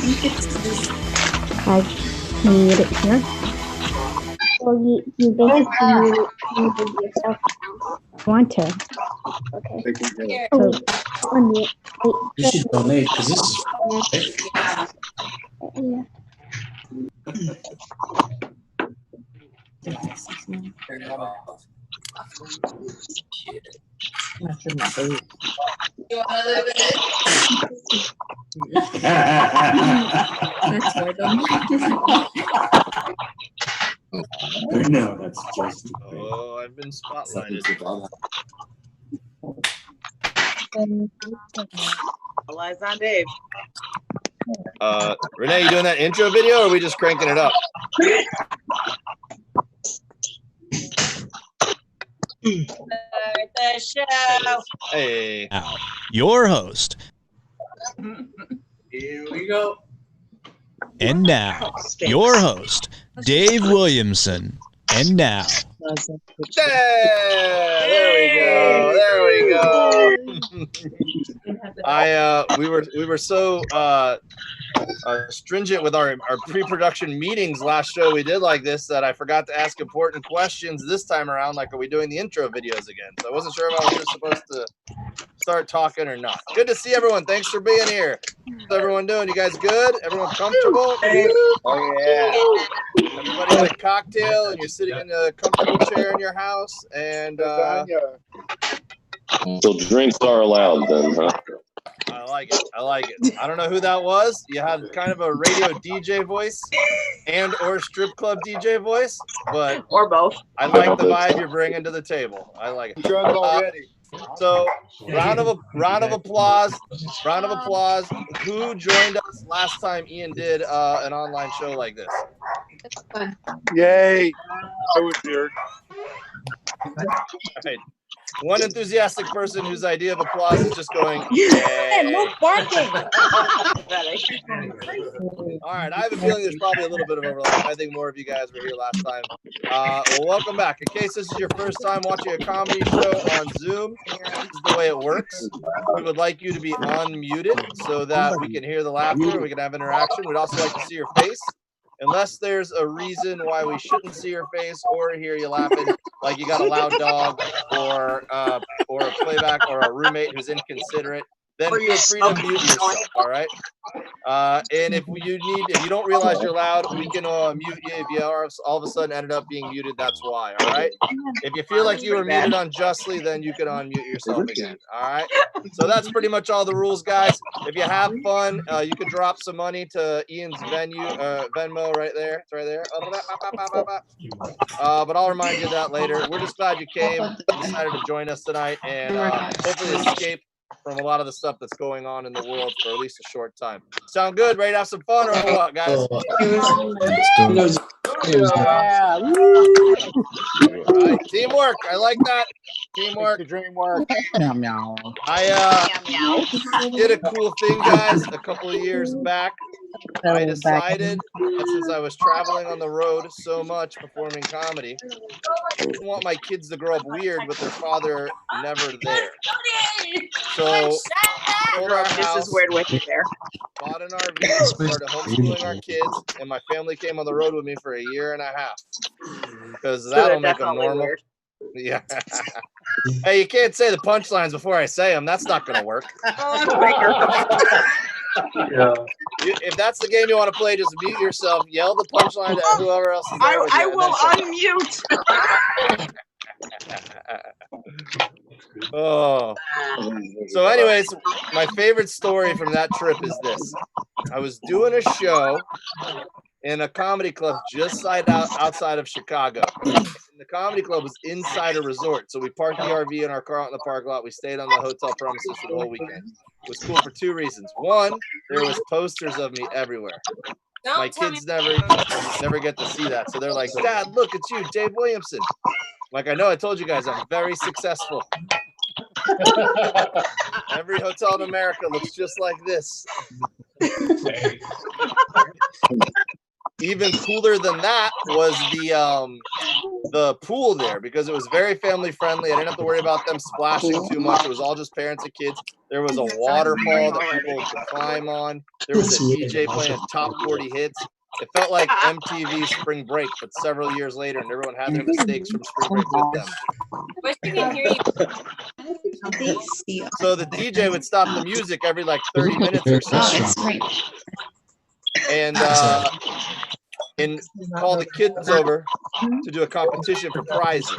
I mute it here. Well, you basically muted yourself now. Want to? Okay. So unmute. You should donate because this is Yeah. That's why I don't. No, that's just. Oh, I've been spotlighted. All eyes on Dave. Renee, you doing that intro video or are we just cranking it up? The show. Hey. Now, your host. Here we go. And now, your host, Dave Williamson. And now, There we go. There we go. We were so stringent with our pre-production meetings last show we did like this that I forgot to ask important questions this time around. Like, are we doing the intro videos again? So I wasn't sure if I was just supposed to start talking or not. Good to see everyone. Thanks for being here. How's everyone doing? You guys good? Everyone comfortable? Oh yeah. Everybody got a cocktail and you're sitting in a comfortable chair in your house and So drinks are allowed then, huh? I like it. I like it. I don't know who that was. You had kind of a radio DJ voice and or strip club DJ voice, but Or both. I like the vibe you're bringing to the table. I like it. So round of applause. Round of applause. Who joined us last time Ian did an online show like this? Yay! I was here. Right. One enthusiastic person whose idea of applause is just going, Hey, no barking. All right, I have a feeling there's probably a little bit of overlap. I think more of you guys were here last time. Well, welcome back. In case this is your first time watching a comedy show on Zoom, this is the way it works. We would like you to be unmuted so that we can hear the laughter, we can have interaction. We'd also like to see your face. Unless there's a reason why we shouldn't see your face or hear you laughing, like you got a loud dog or a playback or a roommate who's inconsiderate, then feel free to mute yourself, all right? And if you don't realize you're loud, we can mute you. If you are all of a sudden ended up being muted, that's why, all right? If you feel like you were muted unjustly, then you can unmute yourself again, all right? So that's pretty much all the rules, guys. If you have fun, you can drop some money to Ian's Venmo right there. It's right there. But I'll remind you of that later. We're just glad you came, decided to join us tonight, and hopefully escape from a lot of the stuff that's going on in the world for at least a short time. Sound good? Ready to have some fun or what, guys? Yeah. All right, teamwork. I like that. Teamwork. Dreamwork. I did a cool thing, guys, a couple of years back. I decided that since I was traveling on the road so much performing comedy, I didn't want my kids to grow up weird with their father never there. So sold our house, This is weird with you there. bought an RV, started homeschooling our kids, and my family came on the road with me for a year and a half. Because that'll make them normal. Weird. Yeah. Hey, you can't say the punchlines before I say them. That's not going to work. Yeah. If that's the game you want to play, just mute yourself, yell the punchline to whoever else is there. I will unmute. Oh. So anyways, my favorite story from that trip is this. I was doing a show in a comedy club just outside of Chicago. And the comedy club was inside a resort. So we parked the RV in our car out in the parking lot. We stayed on the hotel premises for the whole weekend. It was cool for two reasons. One, there was posters of me everywhere. My kids never get to see that. So they're like, Dad, look, it's you, Dave Williamson. I'm like, I know, I told you guys, I'm very successful. Every hotel in America looks just like this. Even cooler than that was the pool there, because it was very family friendly. I didn't have to worry about them splashing too much. It was all just parents and kids. There was a waterfall that people could climb on. There was a DJ playing top 40 hits. It felt like MTV Spring Break, but several years later, and everyone had their mistakes from Spring Break with them. Wish we can hear you. So the DJ would stop the music every like 30 minutes or so. And call the kids over to do a competition for prizes.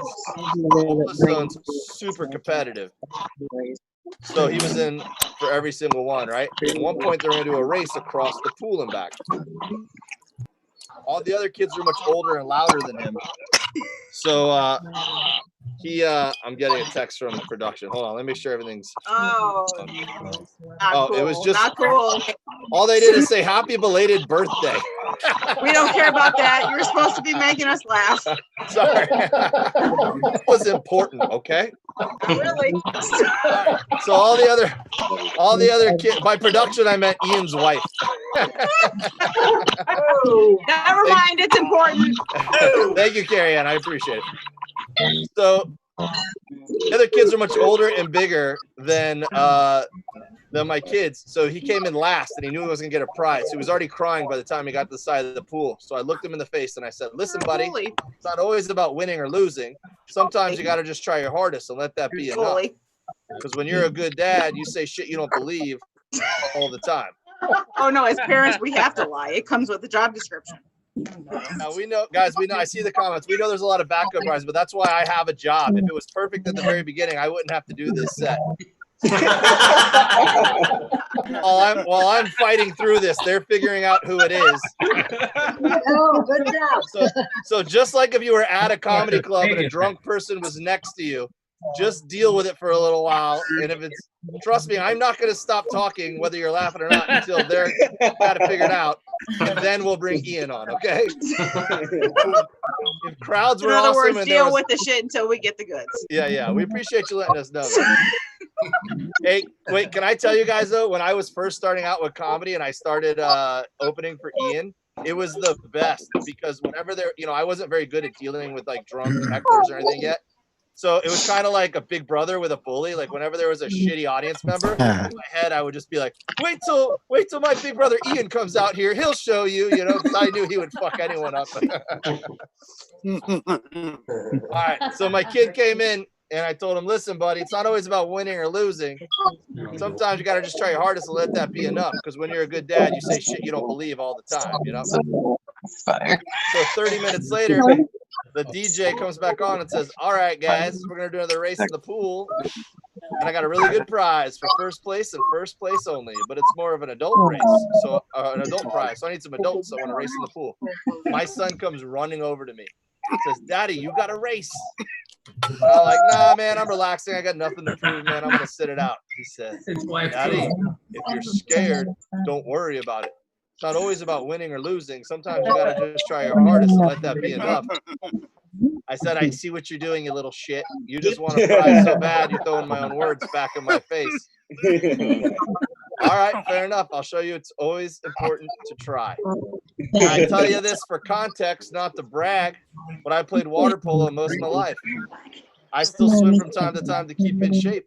All the sons super competitive. So he was in for every single one, right? At one point, they're going to do a race across the pool and back. All the other kids are much older and louder than him. So I'm getting a text from production. Hold on, let me make sure everything's. Oh, Cool. It was just not cool. All they did is say happy belated birthday. We don't care about that. You were supposed to be making us laugh. Sorry, it was important. Okay. Not really. Right. So all the other kids. By production, I meant Ian's wife. Never mind. It's important. Thank you, Carrie Ann. I appreciate it. So the other kids are much older and bigger than my kids. So he came in last and he knew he wasn't gonna get a prize. He was already crying by the time he got to the side of the pool. So I looked him in the face and I said, listen, buddy, it's not always about winning or losing. Sometimes you gotta just try your hardest and let that be enough. Because when you're a good dad, you say shit you don't believe all the time. Oh no, as parents, we have to lie. It comes with the job description. Now we know, guys, we know, I see the comments. We know there's a lot of backup prizes, but that's why I have a job. If it was perfect at the very beginning, I wouldn't have to do this set. While I'm fighting through this, they're figuring out who it is. Oh, good job. So just like if you were at a comedy club and a drunk person was next to you, just deal with it for a little while. And if it's, trust me, I'm not going to stop talking whether you're laughing or not until they're got it figured out. And then we'll bring Ian on, okay? If crowds were in other awesome words, and deal with the shit until we get the goods. Yeah, we appreciate you letting us know. Hey, wait, can I tell you guys though, when I was first starting out with comedy and I started opening for Ian, it was the best because whenever I wasn't very good at dealing with like drunk hecklers or anything yet. So it was kind of like a big brother with a bully. Like whenever there was a shitty audience member, in my head I would just be like, wait till my big brother Ian comes out here. He'll show you, because I knew he would fuck anyone up. All right, so my kid came in and I told him, listen, buddy, it's not always about winning or losing. Sometimes you got to just try your hardest and let that be enough. Because when you're a good dad, you say shit you don't believe all the time, So 30 minutes later, the DJ comes back on and says, all right, guys, we're going to do another race in the pool. And I got a really good prize for first place and first place only. But it's more of an adult race, so an adult prize. So I need some adults that want to race in the pool. My son comes running over to me. He says, Daddy, you got a race. I'm like, nah, man, I'm relaxing. I got nothing to prove, man. I'm going to sit it out. He says, Daddy, if you're scared, don't worry about it. It's not always about winning or losing. Sometimes you got to just try your hardest and let that be enough. I said, I see what you're doing, you little shit. You just want to prize so bad, you're throwing my own words back in my face. All right, fair enough. I'll show you it's always important to try. And I tell you this for context, not to brag, but I played water polo most of my life. I still swim from time to time to keep in shape.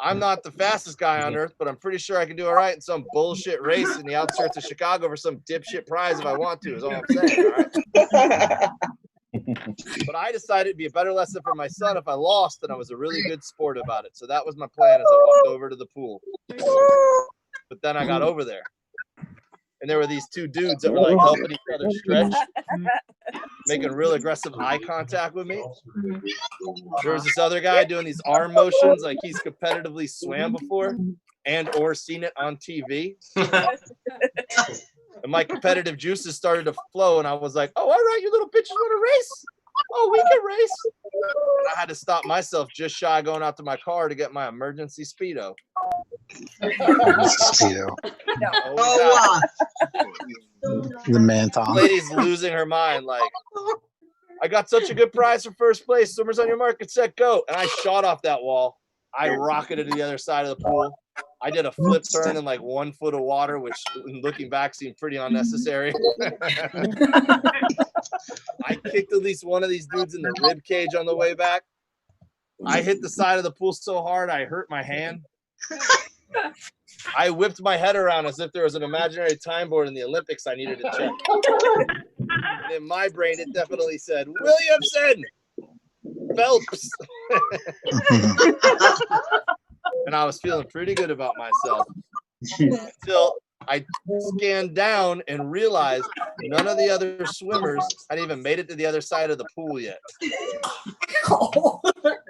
I'm not the fastest guy on earth, but I'm pretty sure I can do all right in some bullshit race in the outskirts of Chicago for some dipshit prize if I want to, is all I'm saying, all right? But I decided it'd be a better lesson for my son if I lost and I was a really good sport about it. So that was my plan as I walked over to the pool. But then I got over there. And there were these two dudes that were like helping each other stretch, making real aggressive eye contact with me. There was this other guy doing these arm motions like he's competitively swam before and or seen it on TV. And my competitive juices started to flow, and I was like, oh, all right, you little bitches want to race? Oh, we can race. And I had to stop myself just shy going out to my car to get my emergency Speedo. Speedo. Oh, The Manton. Lady's losing her mind. Like, I got such a good prize for first place. Swimmers on your mark, get set, go. And I shot off that wall. I rocketed to the other side of the pool. I did a flip turn in like 1 foot of water, which looking back seemed pretty unnecessary. I kicked at least one of these dudes in the rib cage on the way back. I hit the side of the pool so hard I hurt my hand. I whipped my head around as if there was an imaginary time board in the Olympics I needed to check. And in my brain, it definitely said, Williamson! Phelps! And I was feeling pretty good about myself until I scanned down and realized none of the other swimmers had even made it to the other side of the pool yet.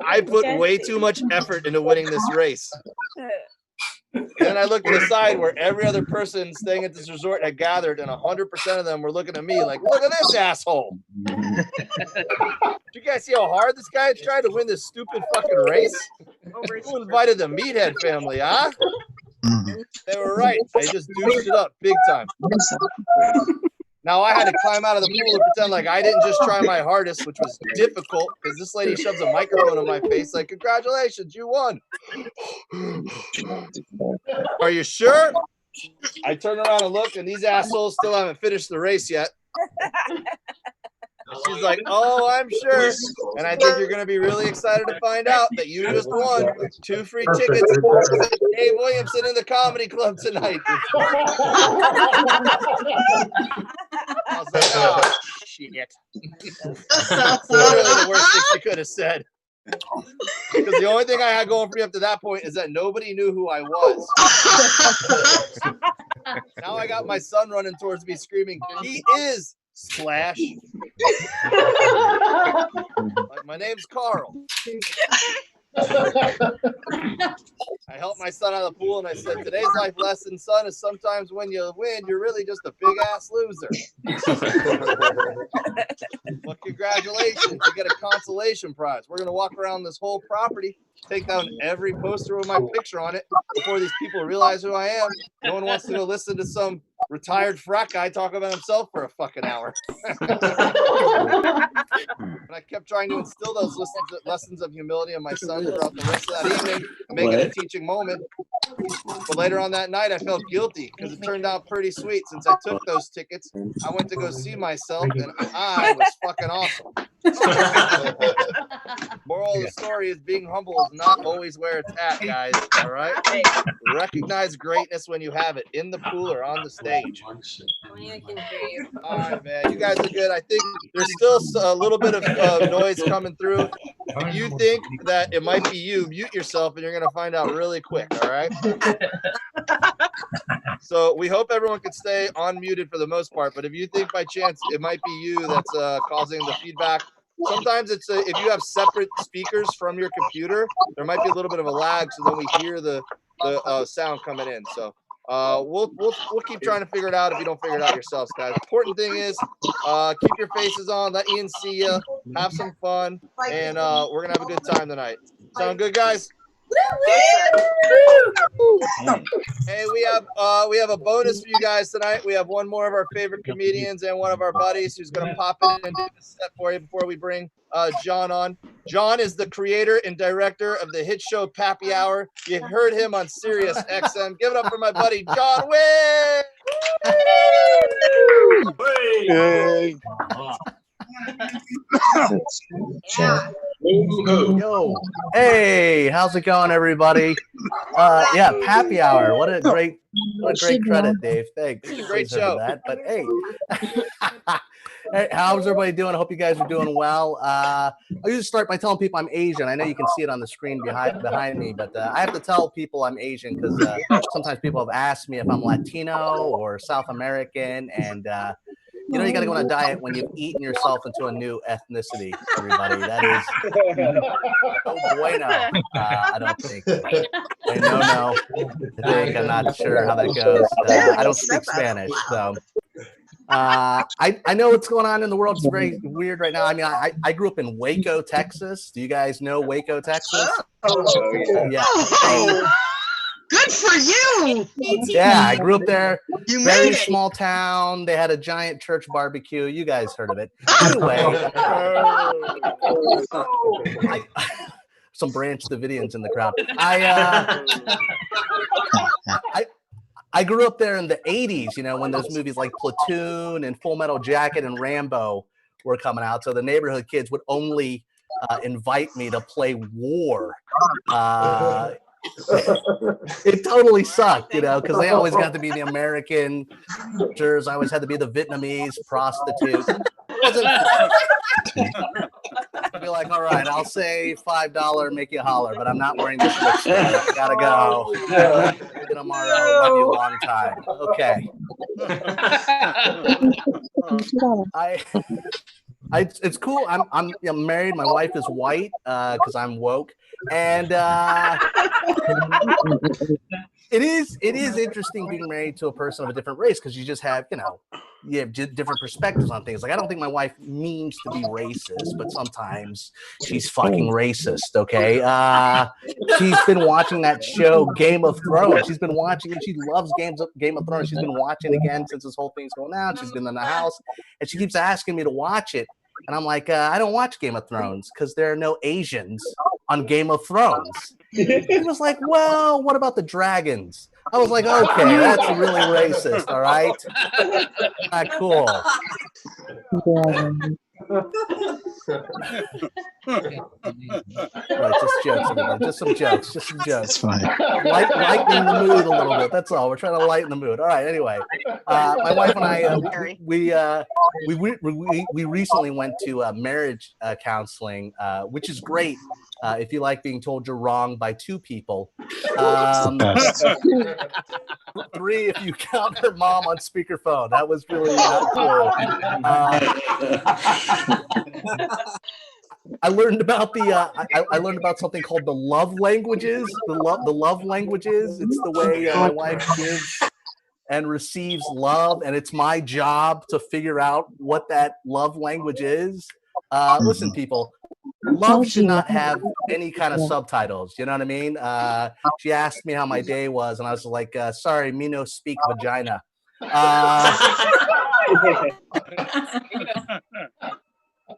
I put way too much effort into winning this race. And then I looked to the side where every other person staying at this resort had gathered, and 100% of them were looking at me like, look at this asshole. Did you guys see how hard this guy tried to win this stupid fucking race? Who invited the Meathead family, huh? They were right. They just douched it up big time. Now I had to climb out of the pool and pretend like I didn't just try my hardest, which was difficult because this lady shoves a microphone in my face like, congratulations, you won. Are you sure? I turn around and look, and these assholes still haven't finished the race yet. She's like, oh, I'm sure. And I think you're going to be really excited to find out that you just won 2 free tickets to Dave Williamson in the Comedy Club tonight. I was like, oh, shit. That's literally the worst thing she could have said. Because the only thing I had going for me up to that point is that nobody knew who I was. Now I got my son running towards me screaming, he is Splash. Like, my name's Carl. I helped my son out of the pool and I said, today's life lesson, son, is sometimes when you win, you're really just a big ass loser. Well, congratulations. You get a consolation prize. We're going to walk around this whole property, take down every poster with my picture on it before these people realize who I am. No one wants to go listen to some retired frat guy talk about himself for a fucking hour. And I kept trying to instill those lessons of humility in my son throughout the rest of that evening and make it a teaching moment. But later on that night, I felt guilty because it turned out pretty sweet. Since I took those tickets, I went to go see myself, and I was fucking awesome. Moral of the story is being humble is not always where it's at, guys. All right? Recognize greatness when you have it, in the pool or on the stage. All right, man. You guys are good. I think there's still a little bit of noise coming through. If you think that it might be you, mute yourself, and you're going to find out really quick, all right? So we hope everyone can stay unmuted for the most part, but if you think by chance it might be you that's causing the feedback, sometimes it's if you have separate speakers from your computer, there might be a little bit of a lag, so then we hear the sound coming in. So we'll keep trying to figure it out if you don't figure it out yourselves, guys. Important thing is keep your faces on, let Ian see you, have some fun, and we're gonna have a good time tonight. Sound good, guys? Hey, we have a bonus for you guys tonight. We have one more of our favorite comedians and one of our buddies who's going to pop in and do the set for you before we bring John on. John is the creator and director of the hit show Pappy Hour. You heard him on Sirius XM. Give it up for my buddy John Wick. Yo, hey, how's it going, everybody? Yeah, Pappy Hour. What a great credit, Dave. Thanks. It's a great show. That, but hey, hey, how's everybody doing? I hope you guys are doing well. I usually start by telling people I'm Asian. I know you can see it on the screen behind me, but I have to tell people I'm Asian because sometimes people have asked me if I'm Latino or South American, and you know, you got to go on a diet when you've eaten yourself into a new ethnicity, everybody. That is no bueno. I don't think. No. I'm not sure how that goes. I don't speak Spanish, so. I know what's going on in the world. It's very weird right now. I mean, I grew up in Waco, Texas. Do you guys know Waco, Texas? Yeah. Good for you. Yeah, I grew up there. Very small town. They had a giant church barbecue. You guys heard of it. Anyway, some Branch Davidians in the crowd. I grew up there in the 80s, you know, when those movies like Platoon and Full Metal Jacket and Rambo were coming out. So the neighborhood kids would only invite me to play war. it totally sucked, because they always got to be the American teachers. I always had to be the Vietnamese prostitute. It wasn't I'd be like, all right, I'll say $5, make you holler, but I'm not wearing this lipstick. I gotta go. See you tomorrow. Love you a long time. Okay. It's cool. I'm married. My wife is white because I'm woke, and it is interesting being married to a person of a different race because you just have you have different perspectives on things. Like I don't think my wife means to be racist, but sometimes she's fucking racist. Okay, she's been watching that show Game of Thrones. She's been watching it. She loves Game of Thrones. She's been watching again since this whole thing's going on. She's been in the house, and she keeps asking me to watch it. And I'm like, I don't watch Game of Thrones because there are no Asians on Game of Thrones. He was like, well, what about the dragons? I was like, okay, that's really racist, all right? Not cool. Right, just jokes, everybody. Just some jokes. It's funny. Lighten the mood a little bit. That's all. We're trying to lighten the mood. All right. Anyway, my wife and I, we recently went to marriage counseling, which is great if you like being told you're wrong by two people. 3 if you count her mom on speakerphone. That was really not cool. I learned about I learned about something called the love languages. The love languages. It's the way my wife gives and receives love, and it's my job to figure out what that love language is. Listen, people, love should not have any kind of subtitles. You know what I mean? She asked me how my day was, and I was like, sorry, me no speak vagina.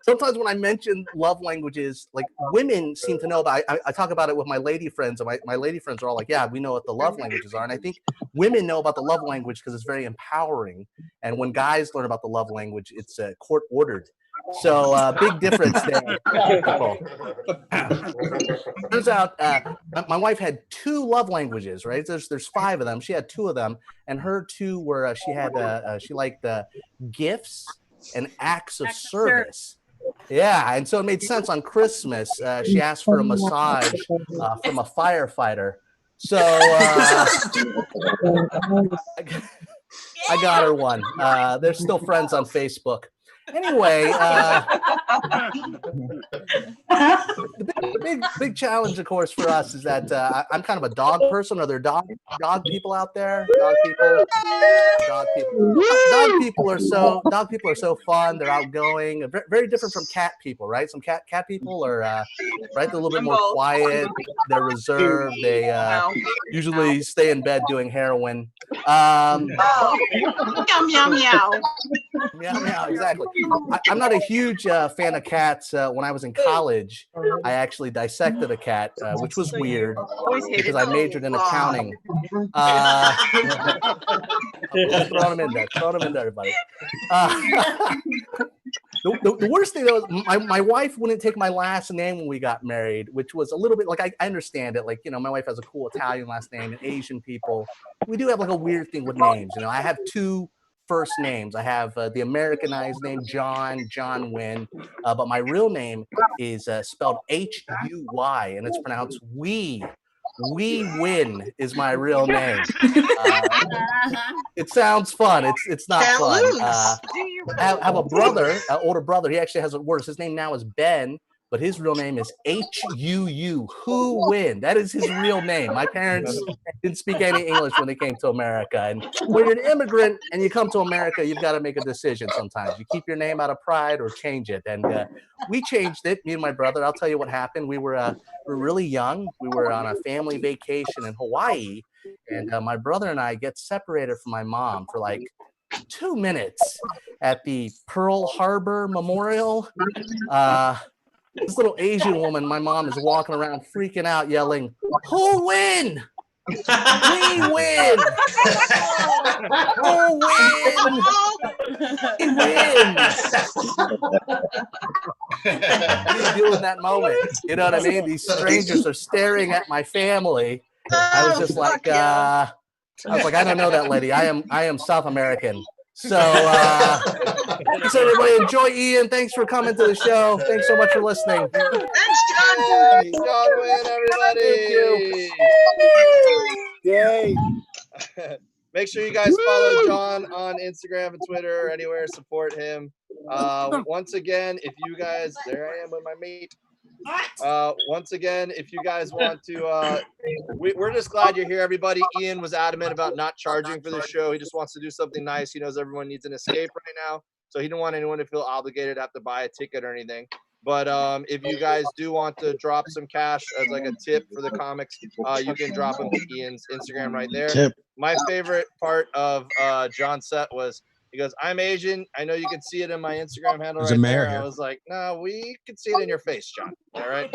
Sometimes when I mention love languages, like women seem to know about. I talk about it with my lady friends, and my lady friends are all like, yeah, we know what the love languages are. And I think women know about the love language because it's very empowering. And when guys learn about the love language, it's court ordered. So big difference there. Turns out my wife had 2 love languages, right? There's 5 of them. She had 2 of them, and her 2 were she liked gifts and acts of service. Yeah, and so it made sense on Christmas. She asked for a massage from a firefighter. So I got her one. They're still friends on Facebook. Anyway, the big challenge, of course, for us is that I'm kind of a dog person. Are there dog people out there? Dog people. Dog people are so fun. They're outgoing. Very different from cat people, right? Some cat people are right. They're a little bit more quiet. They're reserved. They usually stay in bed doing heroin. Meow meow meow. Meow meow. Exactly. I'm not a huge fan of cats. When I was in college, I actually dissected a cat, which was weird because I majored in accounting. Just throw them in there, everybody. The worst thing though, my wife wouldn't take my last name when we got married, which was a little bit like I understand it. Like, my wife has a cool Italian last name, and Asian people, we do have like a weird thing with names. I have 2 first names. I have the Americanized name John Wynn, but my real name is spelled H-U-Y, and it's pronounced We Win is my real name. It sounds fun. It's not fun. I have a brother, an older brother. He actually has it worse. His name now is Ben, but his real name is H-U-U. Who Win? That is his real name. My parents didn't speak any English when they came to America. And when you're an immigrant and you come to America, you've got to make a decision sometimes. You keep your name out of pride or change it. And we changed it, me and my brother. I'll tell you what happened. We were really young. We were on a family vacation in Hawaii. And my brother and I get separated from my mom for like 2 minutes at the Pearl Harbor Memorial. This little Asian woman, my mom, is walking around freaking out, yelling, "Who win? We win! Who win? We win!" How do you deal with that moment? You know what I mean? These strangers are staring at my family, I was just like, I don't know that lady. I am South American. So, thanks everybody. Enjoy Ian. Thanks for coming to the show. Thanks so much for listening. Thanks, John. John Wynn, everybody. Yay. Make sure you guys follow John on Instagram and Twitter, anywhere. Support him. Once again, if you guys, there I am with my mate. Once again, if you guys want to, we're just glad you're here, everybody. Ian was adamant about not charging for the show. He just wants to do something nice. He knows everyone needs an escape right now, so he didn't want anyone to feel obligated to have to buy a ticket or anything. But if you guys do want to drop some cash as like a tip for the comics, you can drop them to Ian's Instagram right there. Tip. My favorite part of John's set was, he goes, "I'm Asian. I know you can see it in my Instagram handle There's a right mayor there." here. I was like, "No, we can see it in your face, John." All right.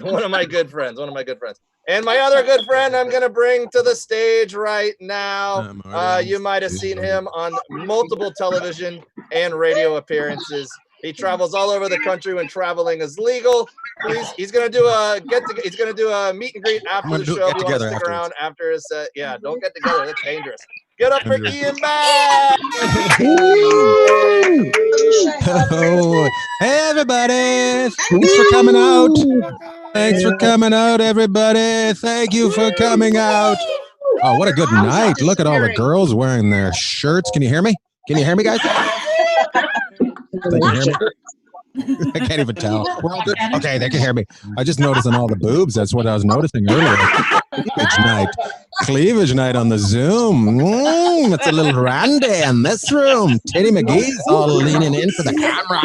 One of my good friends. And my other good friend I'm going to bring to the stage right now. You might have seen him on multiple television and radio appearances. He travels all over the country when traveling is legal. He's going to do a he's going to do a meet and greet after the show. If you want to stick around after his set. Yeah, don't get together. That's dangerous. Get up for Ian Bagg. Oh, hey everybody! Thanks for coming out. Thanks for coming out, everybody. Thank you for coming out. Oh, what a good night! Look at all the girls wearing their shirts. Can you hear me? Can you hear me, guys? They can hear me. I can't even tell. We're all good. Okay, they can hear me. I just noticed on all the boobs. That's what I was noticing earlier. Cleavage night on the Zoom. It's a little randy in this room. Teddy McGee's all leaning in for the camera.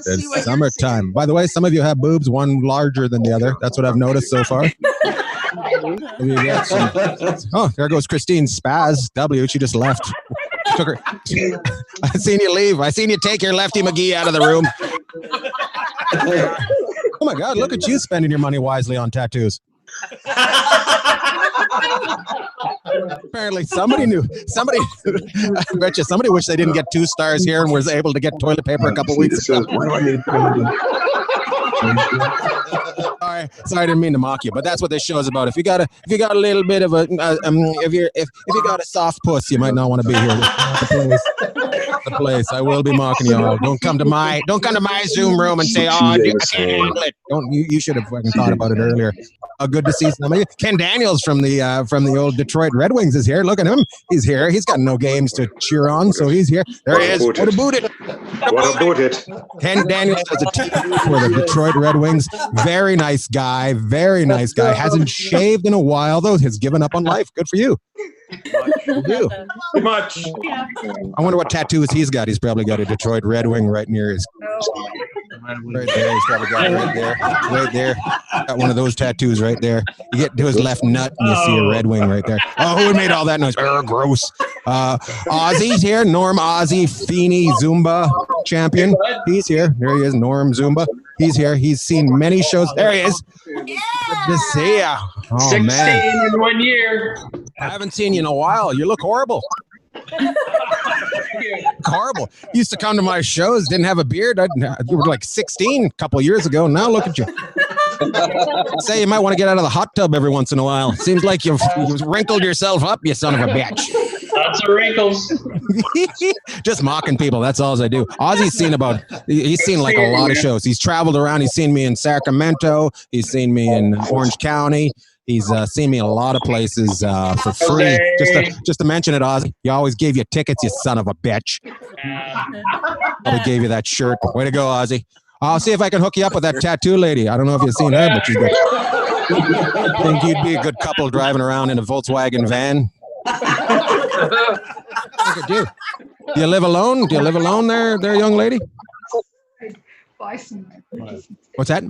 It's summertime. By the way, some of you have boobs, one larger than the other. That's what I've noticed so far. Oh, there goes Christine Spaz W. She just left. Took her. I seen you leave. I seen you take your Lefty McGee out of the room. Oh my God! Look at you spending your money wisely on tattoos. Apparently, somebody knew. Somebody, I bet you, somebody wished they didn't get 2 stars here and was able to get toilet paper a couple weeks ago. Sorry, I didn't mean to mock you, but that's what this show is about. If you got a little bit of a, if you got a soft puss, you might not want to be here. The place. I will be mocking you all. Don't come to my Zoom room and say, "Oh, I can't handle it." You should have fucking thought about it earlier. Good to see somebody. Ken Daniels from the old Detroit Red Wings is here. Look at him. He's here. He's got no games to cheer on, so he's here. There he is. What about it? What about it? Ken Daniels has a team for the Detroit Red Wings. Very nice guy. Very nice guy. Hasn't shaved in a while, though. Has given up on life. Good for you. Too much. I wonder what tattoos he's got. He's probably got a Detroit Red Wing right near his. Right there. He's probably got it right there. Right there. Got one of those tattoos right there. You get to his left nut and you see a Red Wing right there. Oh, who made all that noise? Gross. Ozzy's here. Norm Ozzy, Feeney Zumba champion. He's here. There he is. Norm Zumba. He's here. He's seen many shows. There he is. Good to see ya. Oh, 16 man. in 1 year. I haven't seen you in a while. You look horrible. Horrible. You used to come to my shows, didn't have a beard. You were like 16 a couple of years ago. Now look at you. Say you might want to get out of the hot tub every once in a while. Seems like you've wrinkled yourself up, you son of a bitch. Lots of wrinkles. Just mocking people. That's all I do. Ozzy's seen like a lot of shows. He's traveled around. He's seen me in Sacramento. He's seen me in Orange County. He's seen me in a lot of places for free. Just to mention it, Ozzy, you always gave you tickets, you son of a bitch. Probably gave you that shirt. Way to go, Ozzy. I'll see if I can hook you up with that tattoo lady. I don't know if you've seen her, but she's good. I think you'd be a good couple driving around in a Volkswagen van. Look at you. Do you live alone? Do you live alone there, young lady? What's that?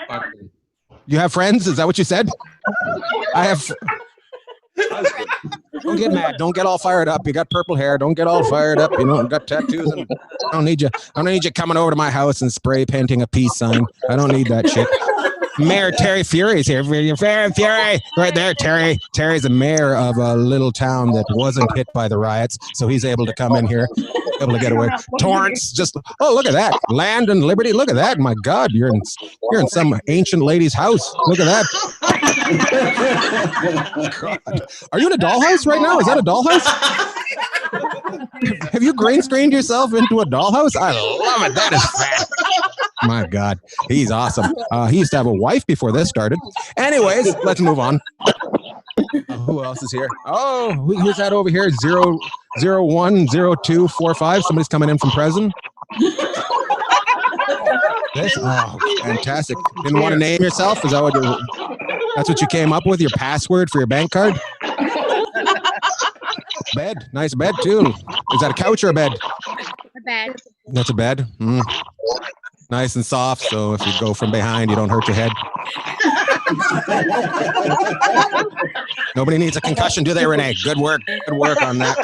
Husband. You have friends? Is that what you said? I have. Don't get mad. Don't get all fired up. You got purple hair. Don't get all fired up. You know, got tattoos. I don't need you. I don't need you coming over to my house and spray painting a peace sign. I don't need that shit. Mayor Terry Fury is here. Fury, right there. Terry's the mayor of a little town that wasn't hit by the riots, so he's able to come in here able to get away. Torrance, just look at that. Land and liberty. Look at that. My God, you're in some ancient lady's house. Look at that. God. Are you in a dollhouse right now? Is that a dollhouse? Have you green screened yourself into a dollhouse? I love it. That is fat. My God, he's awesome. He used to have a wife before this started. Anyways, let's move on. Who else is here? Oh, who's that over here? 0010245. Somebody's coming in from President. Fantastic. Didn't want to name yourself? Is that what that's what you came up with? Your password for your bank card? Bed. Nice bed, too. Is that a couch or a bed? A bed. That's a bed. Nice and soft, so if you go from behind, you don't hurt your head. Nobody needs a concussion, do they, Renee? Good work. Good work on that.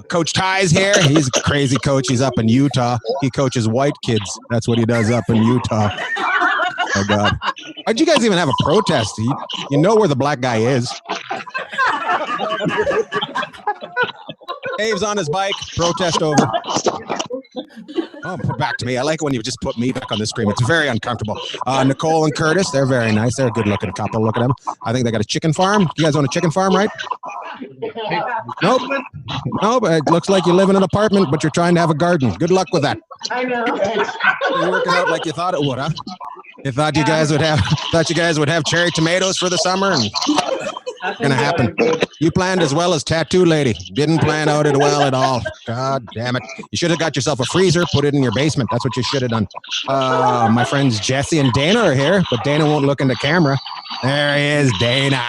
Coach Ty's here. He's a crazy coach. He's up in Utah. He coaches white kids. That's what he does up in Utah. Oh, God. Why'd you guys even have a protest? You know where the black guy is. Dave's on his bike. Protest over. Oh, put back to me. I like it when you just put me back on the screen. It's very uncomfortable. Nicole and Curtis, they're very nice. They're a good-looking couple. Look at them. I think they got a chicken farm. You guys own a chicken farm, right? Nope. No, but it looks like you live in an apartment, but you're trying to have a garden. Good luck with that. I know. You're working out like you thought it would, huh? You thought you guys would have cherry tomatoes for the summer, and gonna happen. You planned as well as Tattoo Lady. Didn't plan out it well at all. God damn it. You should have got yourself a freezer, put it in your basement. That's what you should have done. My friends Jesse and Dana are here, but Dana won't look in the camera. There he is, Dana.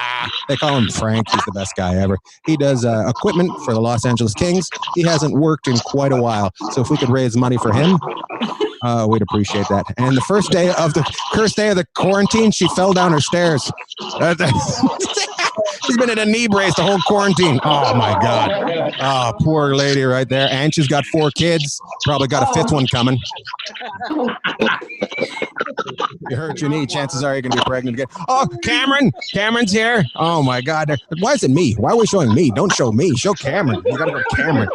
They call him Frank. He's the best guy ever. He does equipment for the Los Angeles Kings. He hasn't worked in quite a while. So if we could raise money for him, we'd appreciate that. And the first day of the quarantine, she fell down her stairs. She's been in a knee brace the whole quarantine. Oh, my God. Oh, poor lady right there. And she's got 4 kids. Probably got a 5th one coming. You hurt your knee, chances are you're going to be pregnant again. Oh, Cameron. Cameron's here. Oh, my God. Why is it me? Why are we showing me? Don't show me. Show Cameron. We got to go to Cameron.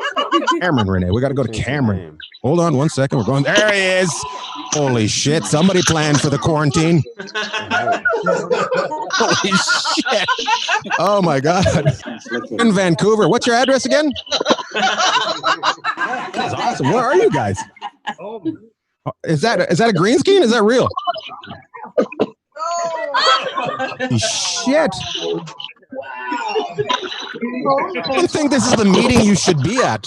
Cameron, Renee. We got to go to Cameron. Hold on 1 second. We're going. There he is. Holy shit. Somebody planned for the quarantine. Holy shit. Oh, my God. In Vancouver. What's your address again? That's awesome. Where are you guys? Is that a green screen? Is that real? Shit. I think this is the meeting you should be at.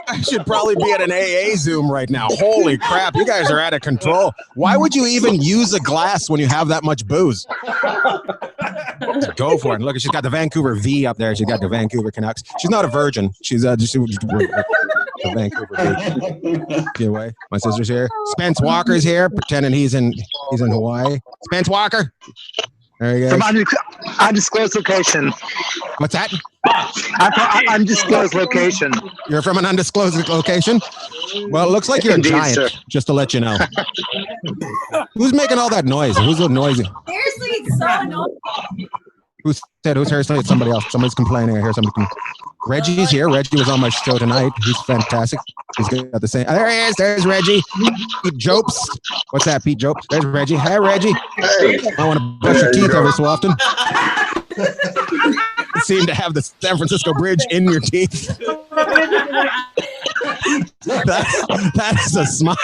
I should probably be at an AA Zoom right now. Holy crap, you guys are out of control. Why would you even use a glass when you have that much booze? Go for it. Look, she's got the Vancouver V up there. She's got the Vancouver Canucks. She's not a virgin. She's just the Vancouver V. Get away. My sister's here. Spence Walker's here, pretending he's in Hawaii. Spence Walker. There you go. From undisclosed location. What's that? Undisclosed location. You're from an undisclosed location? Well, it looks like you're a giant, sir. Just to let you know. Who's making all that noise? Who's so noisy? Seriously, it's so annoying. Who's seriously? It's somebody else. Somebody's complaining. I hear somebody. Reggie's here. Reggie was on my show tonight. He's fantastic. He's got the same. There he is. There's Reggie. Pete Jopes. What's that, Pete Jopes? There's Reggie. Hi, Reggie. Hey. I want to brush your teeth every so often. You seem to have the San Francisco Bridge in your teeth. That is a smile.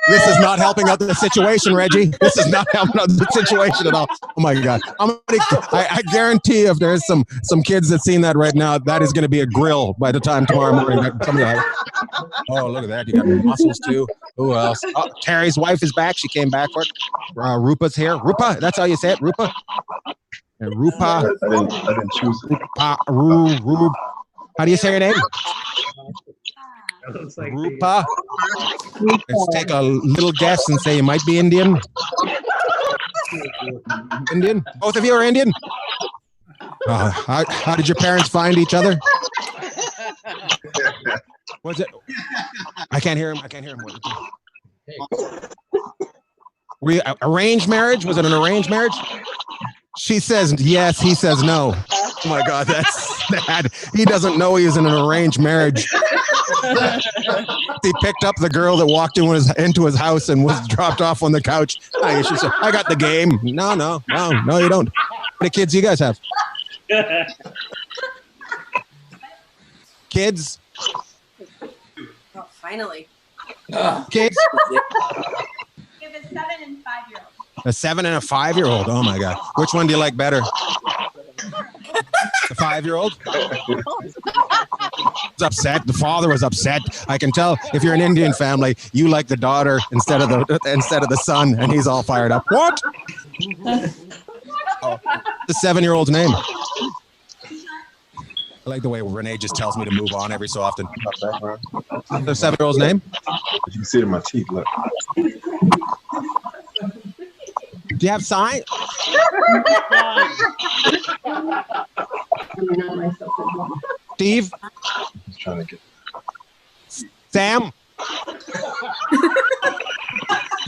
This is not helping out the situation, Reggie. This is not helping out the situation at all. Oh my God! I guarantee if there's some kids that seen that right now, that is going to be a grill by the time tomorrow morning. Oh, look at that! You got muscles too. Who else? Oh, Terry's wife is back. She came back for it. Rupa's here. Rupa, that's how you say it. Rupa. And Rupa. I didn't choose it. Rupa. How do you say your name? Rupa. Let's take a little guess and say you might be Indian. Indian? Both of you are Indian? How did your parents find each other? What's it? I can't hear him. Were you arranged marriage? Was it an arranged marriage? She says yes. He says no. Oh my God, that's sad. He doesn't know he was in an arranged marriage. He picked up the girl that walked into his house and was dropped off on the couch. She said, I got the game. No, you don't. How many kids do you guys have? Kids? Oh, finally. Kids? We have a 7 and 5-year-old. A 7 and a 5-year-old. Oh my God. Which one do you like better? The 5-year-old? Was upset. The father was upset. I can tell if you're an Indian family, you like the daughter instead of the son, and he's all fired up. What? Oh, the 7-year-old's name. I like the way Renee just tells me to move on every so often. The 7-year-old's name? You can see it in my teeth. Look. Do you have sign? Steve? Trying to get. Sam?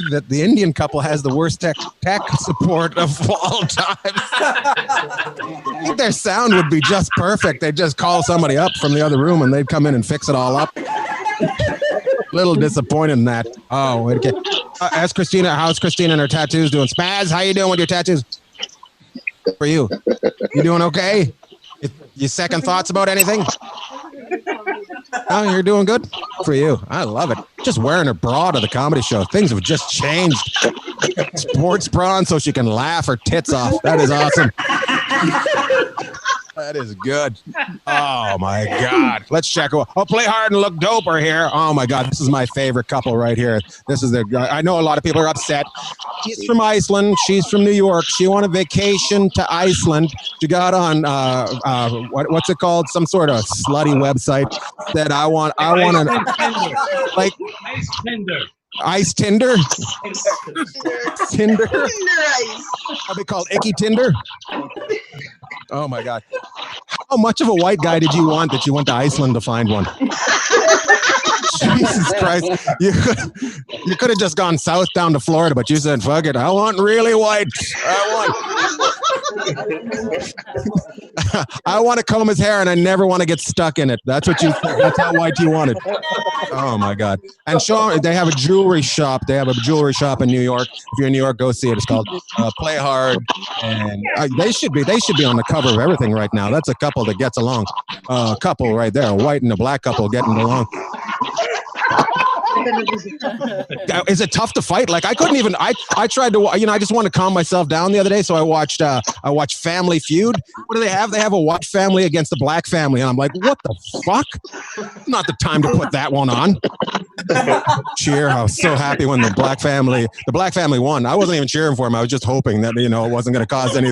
That the Indian couple has the worst tech support of all time. I think their sound would be just perfect. They'd just call somebody up from the other room and they'd come in and fix it all up. Little disappointed in that. Oh, okay. Ask Christina, how's Christina and her tattoos doing? Spaz, how you doing with your tattoos? For you? You doing okay? You second thoughts about anything? Oh, you're doing good? For you. I love it. Just wearing her bra to the comedy show. Things have just changed. Sports bra on so she can laugh her tits off. That is awesome. That is good. Oh my God. Let's check. Oh, Play Hard and Look Dope are here. Oh my God. This is my favorite couple right here. This is I know a lot of people are upset. He's from Iceland. She's from New York. She went on vacation to Iceland. She got on what's it called? Some sort of slutty website that I want to like Ice Tinder? Tinder? Are they called Icky Tinder? Oh my God. How much of a white guy did you want that you went to Iceland to find one? Jesus Christ. You could have just gone south down to Florida, but you said, fuck it. I want really white. I want to comb his hair and I never want to get stuck in it. That's what you said. That's how white you wanted. Oh my God. And they have a jewelry shop. They have a jewelry shop in New York. If you're in New York, go see it. It's called Play Hard. And they should be on the cover of everything right now. That's a couple that gets along. A couple right there, a white and a black couple getting along. Is it tough to fight? Like I couldn't even. I tried to. I just wanted to calm myself down the other day, so I watched Family Feud. What do they have? They have a white family against the black family, and I'm like, what the fuck? Not the time to put that one on. Cheer! I was so happy when the black family won. I wasn't even cheering for him. I was just hoping that it wasn't going to cause any.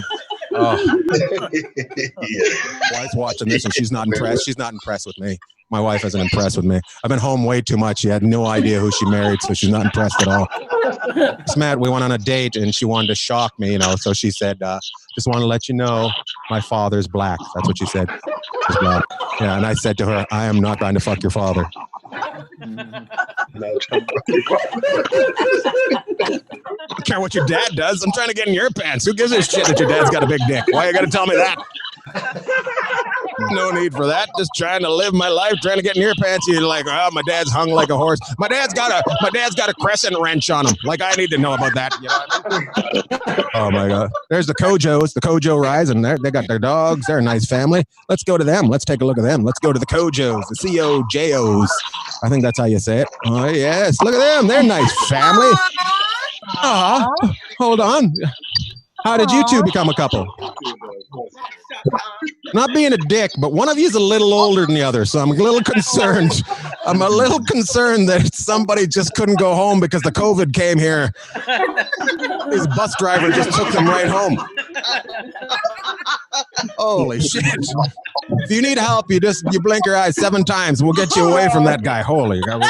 Wife's watching this and she's not impressed. She's not impressed with me. My wife isn't impressed with me. I've been home way too much. She had no idea who she married, so she's not impressed at all. Matt, we went on a date and she wanted to shock me, so she said, just want to let you know my father's black. That's what she said. He's black. Yeah, and I said to her, I am not going to fuck your father. I don't care what your dad does. I'm trying to get in your pants. Who gives a shit that your dad's got a big dick? Why you got to tell me that? No need for that. Just trying to live my life, trying to get in your pants. You're like, oh, my dad's hung like a horse. My dad's got a crescent wrench on him. Like I need to know about that. You know what I mean? Oh my God. There's the Kojos, the Kojo Rise, and they got their dogs. They're a nice family. Let's go to them. Let's take a look at them. Let's go to the Kojos, the Cojos. I think that's how you say it. Oh yes, look at them. They're a nice family. Hold on. How did you two become a couple? Not being a dick, but one of you is a little older than the other, so I'm a little concerned. I'm a little concerned that somebody just couldn't go home because the COVID came here. His bus driver just took them right home. Holy shit. If you need help, you blink your eyes 7 times. We'll get you away from that guy. Holy God.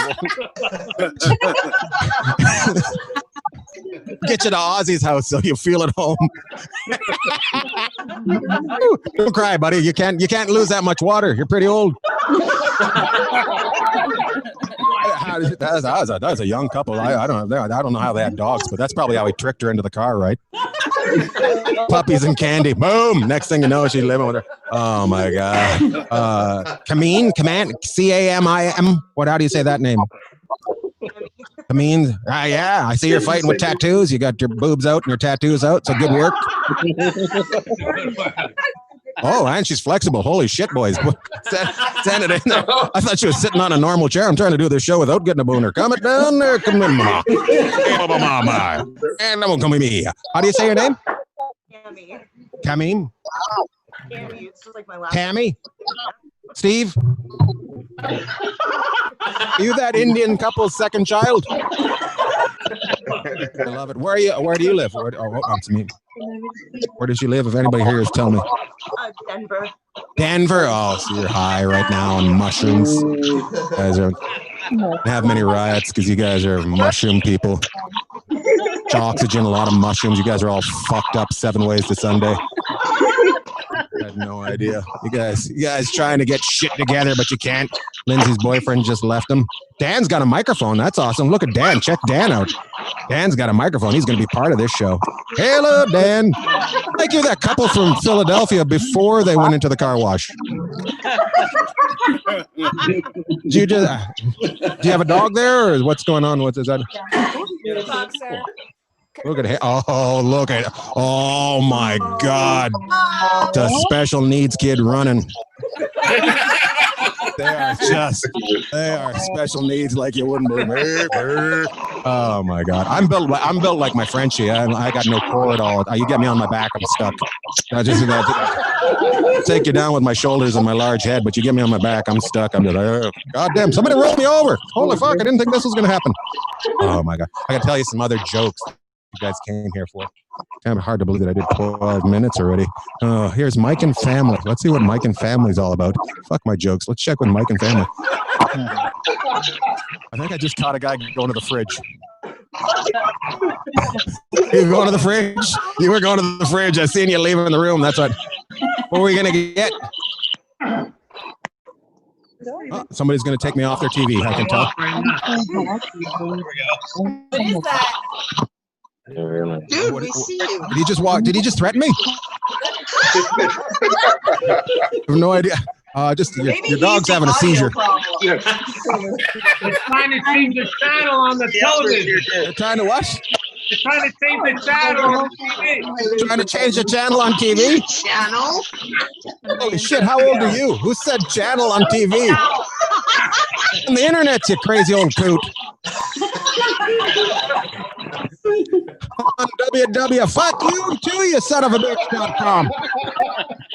Get you to Ozzy's house so you feel at home. Don't cry, buddy. You can't lose that much water. You're pretty old. That was a young couple. I don't know how they had dogs, but that's probably how he tricked her into the car, right? Puppies and candy. Boom. Next thing you know, she's living with her. Oh my God. Camille, C-A-M-I-M. How do you say that name? Camille. Yeah. I see you're fighting with tattoos. You got your boobs out and your tattoos out. So good work. Oh, and she's flexible. Holy shit, boys. Stand it in there. I thought she was sitting on a normal chair. I'm trying to do this show without getting a booner. Come it down there. Come in, mama. And come with me. How do you say your name? Tammy. Camille? Tammy. It's just like my last Tammy? Steve? Are you that Indian couple's second child? I love it. Where do you live? It's me. Where does she live? If anybody here is, tell me. Denver. Denver? Oh, so you're high right now on mushrooms. You guys don't have many riots because you guys are mushroom people. Oxygen, a lot of mushrooms. You guys are all fucked up 7 ways to Sunday. I had no idea. You guys trying to get shit together, but you can't. Lindsay's boyfriend just left him. Dan's got a microphone. That's awesome. Look at Dan. Check Dan out. Dan's got a microphone. He's going to be part of this show. Hello, Dan. Like you're that couple from Philadelphia before they went into the car wash. Do you have a dog there, or what's going on? Is that? Look at him. Oh, look at. Oh my God. It's a special needs kid running. They are special needs like you wouldn't believe. Oh my God. I'm built like my Frenchie. I got no core at all. You get me on my back, I'm stuck. I just take you down with my shoulders and my large head, but you get me on my back, I'm stuck. I'm just God damn, somebody roll me over. Holy fuck, I didn't think this was gonna happen. Oh my God. I gotta tell you some other jokes you guys came here for. Kind of hard to believe that I did 12 minutes already. Here's Mike and Family. Let's see what Mike and Family is all about. Fuck my jokes. Let's check with Mike and Family. I think I just caught a guy going to the fridge. You going to the fridge? You were going to the fridge. I seen you leaving the room. That's what were we going to get? Oh, somebody's going to take me off their TV. I can tell. What is that? Dude, we see you. Did he just walk? Did he just threaten me? I have no idea. Just your dog's having a seizure. They're trying to change the channel on the television. They're trying to what? They're trying to change the channel on TV. Trying to change the channel on TV? Channel? Holy shit, how old are you? Who said channel on TV? On the internet, you crazy old coot. On www, fuck you too, you son of a bitch.com.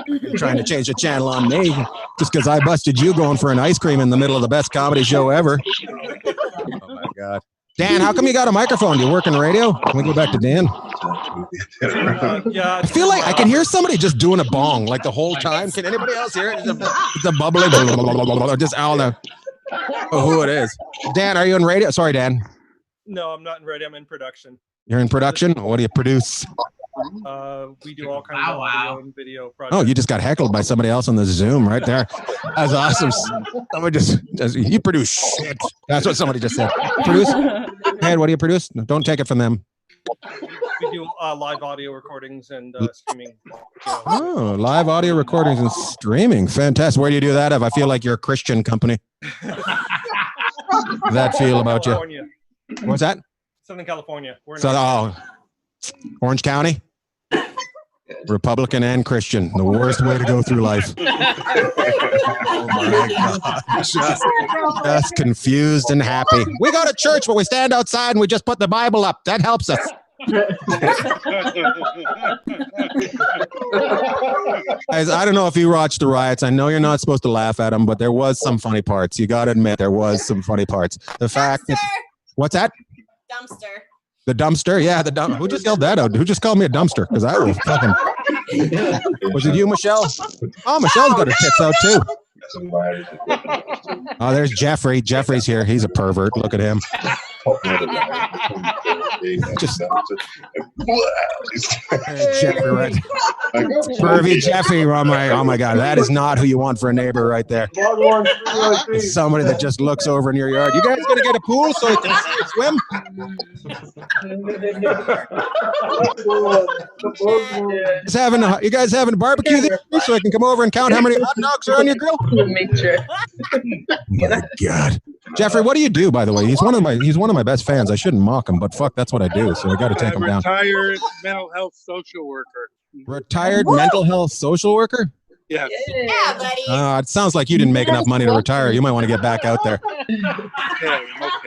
You're trying to change the channel on me just because I busted you going for an ice cream in the middle of the best comedy show ever. Oh my God. Dan, how come you got a microphone? Do you work in radio? Can we go back to Dan? Yeah. I feel like I can hear somebody just doing a bong like the whole time. Can anybody else hear it? It's a bubbling, just I don't know who it is. Dan, are you in radio? Sorry, Dan. No, I'm not in radio. I'm in production. You're in production? What do you produce? We do all kinds of audio and video projects. Oh, you just got heckled by somebody else on the Zoom right there. That's awesome. Somebody just you produce shit. That's what somebody just said. Produce? Hey, what do you produce? No, don't take it from them. We do live audio recordings and streaming. Oh, live audio recordings and streaming. Fantastic. Where do you do that? I feel like you're a Christian company. That feel about you? What's that? Southern California. We're in Orange County? Republican and Christian. The worst way to go through life. Oh my God. Just confused and happy. We go to church, but we stand outside and we just put the Bible up. That helps us. Guys, I don't know if you watched the riots. I know you're not supposed to laugh at them, but there was some funny parts. You got to admit, there was some funny parts. The fact that... What's that? Dumpster. The dumpster? Yeah, the dumpster. Who just yelled that out? Who just called me a dumpster? Because I will fucking... Was it you, Michelle? Oh, Michelle's got her tits out, too. Oh, there's Jeffrey. Jeffrey's here. He's a pervert. Look at him. Just Jeffrey, right? Pervy Jeffrey. Oh my God, that is not who you want for a neighbor right there. Somebody that just looks over in your yard. You guys gonna get a pool so you can see you swim? You guys having a barbecue there so I can come over and count how many hot dogs are on your grill? Make sure. My God, Jeffrey, what do you do, by the way? He's one of my best fans. I shouldn't mock him, but fuck, that's what I do. So we got to take him down. Retired mental health social worker. Retired mental health social worker? Yes. Yeah, buddy. It sounds like you didn't make enough money to retire. You might want to get back out there. Okay.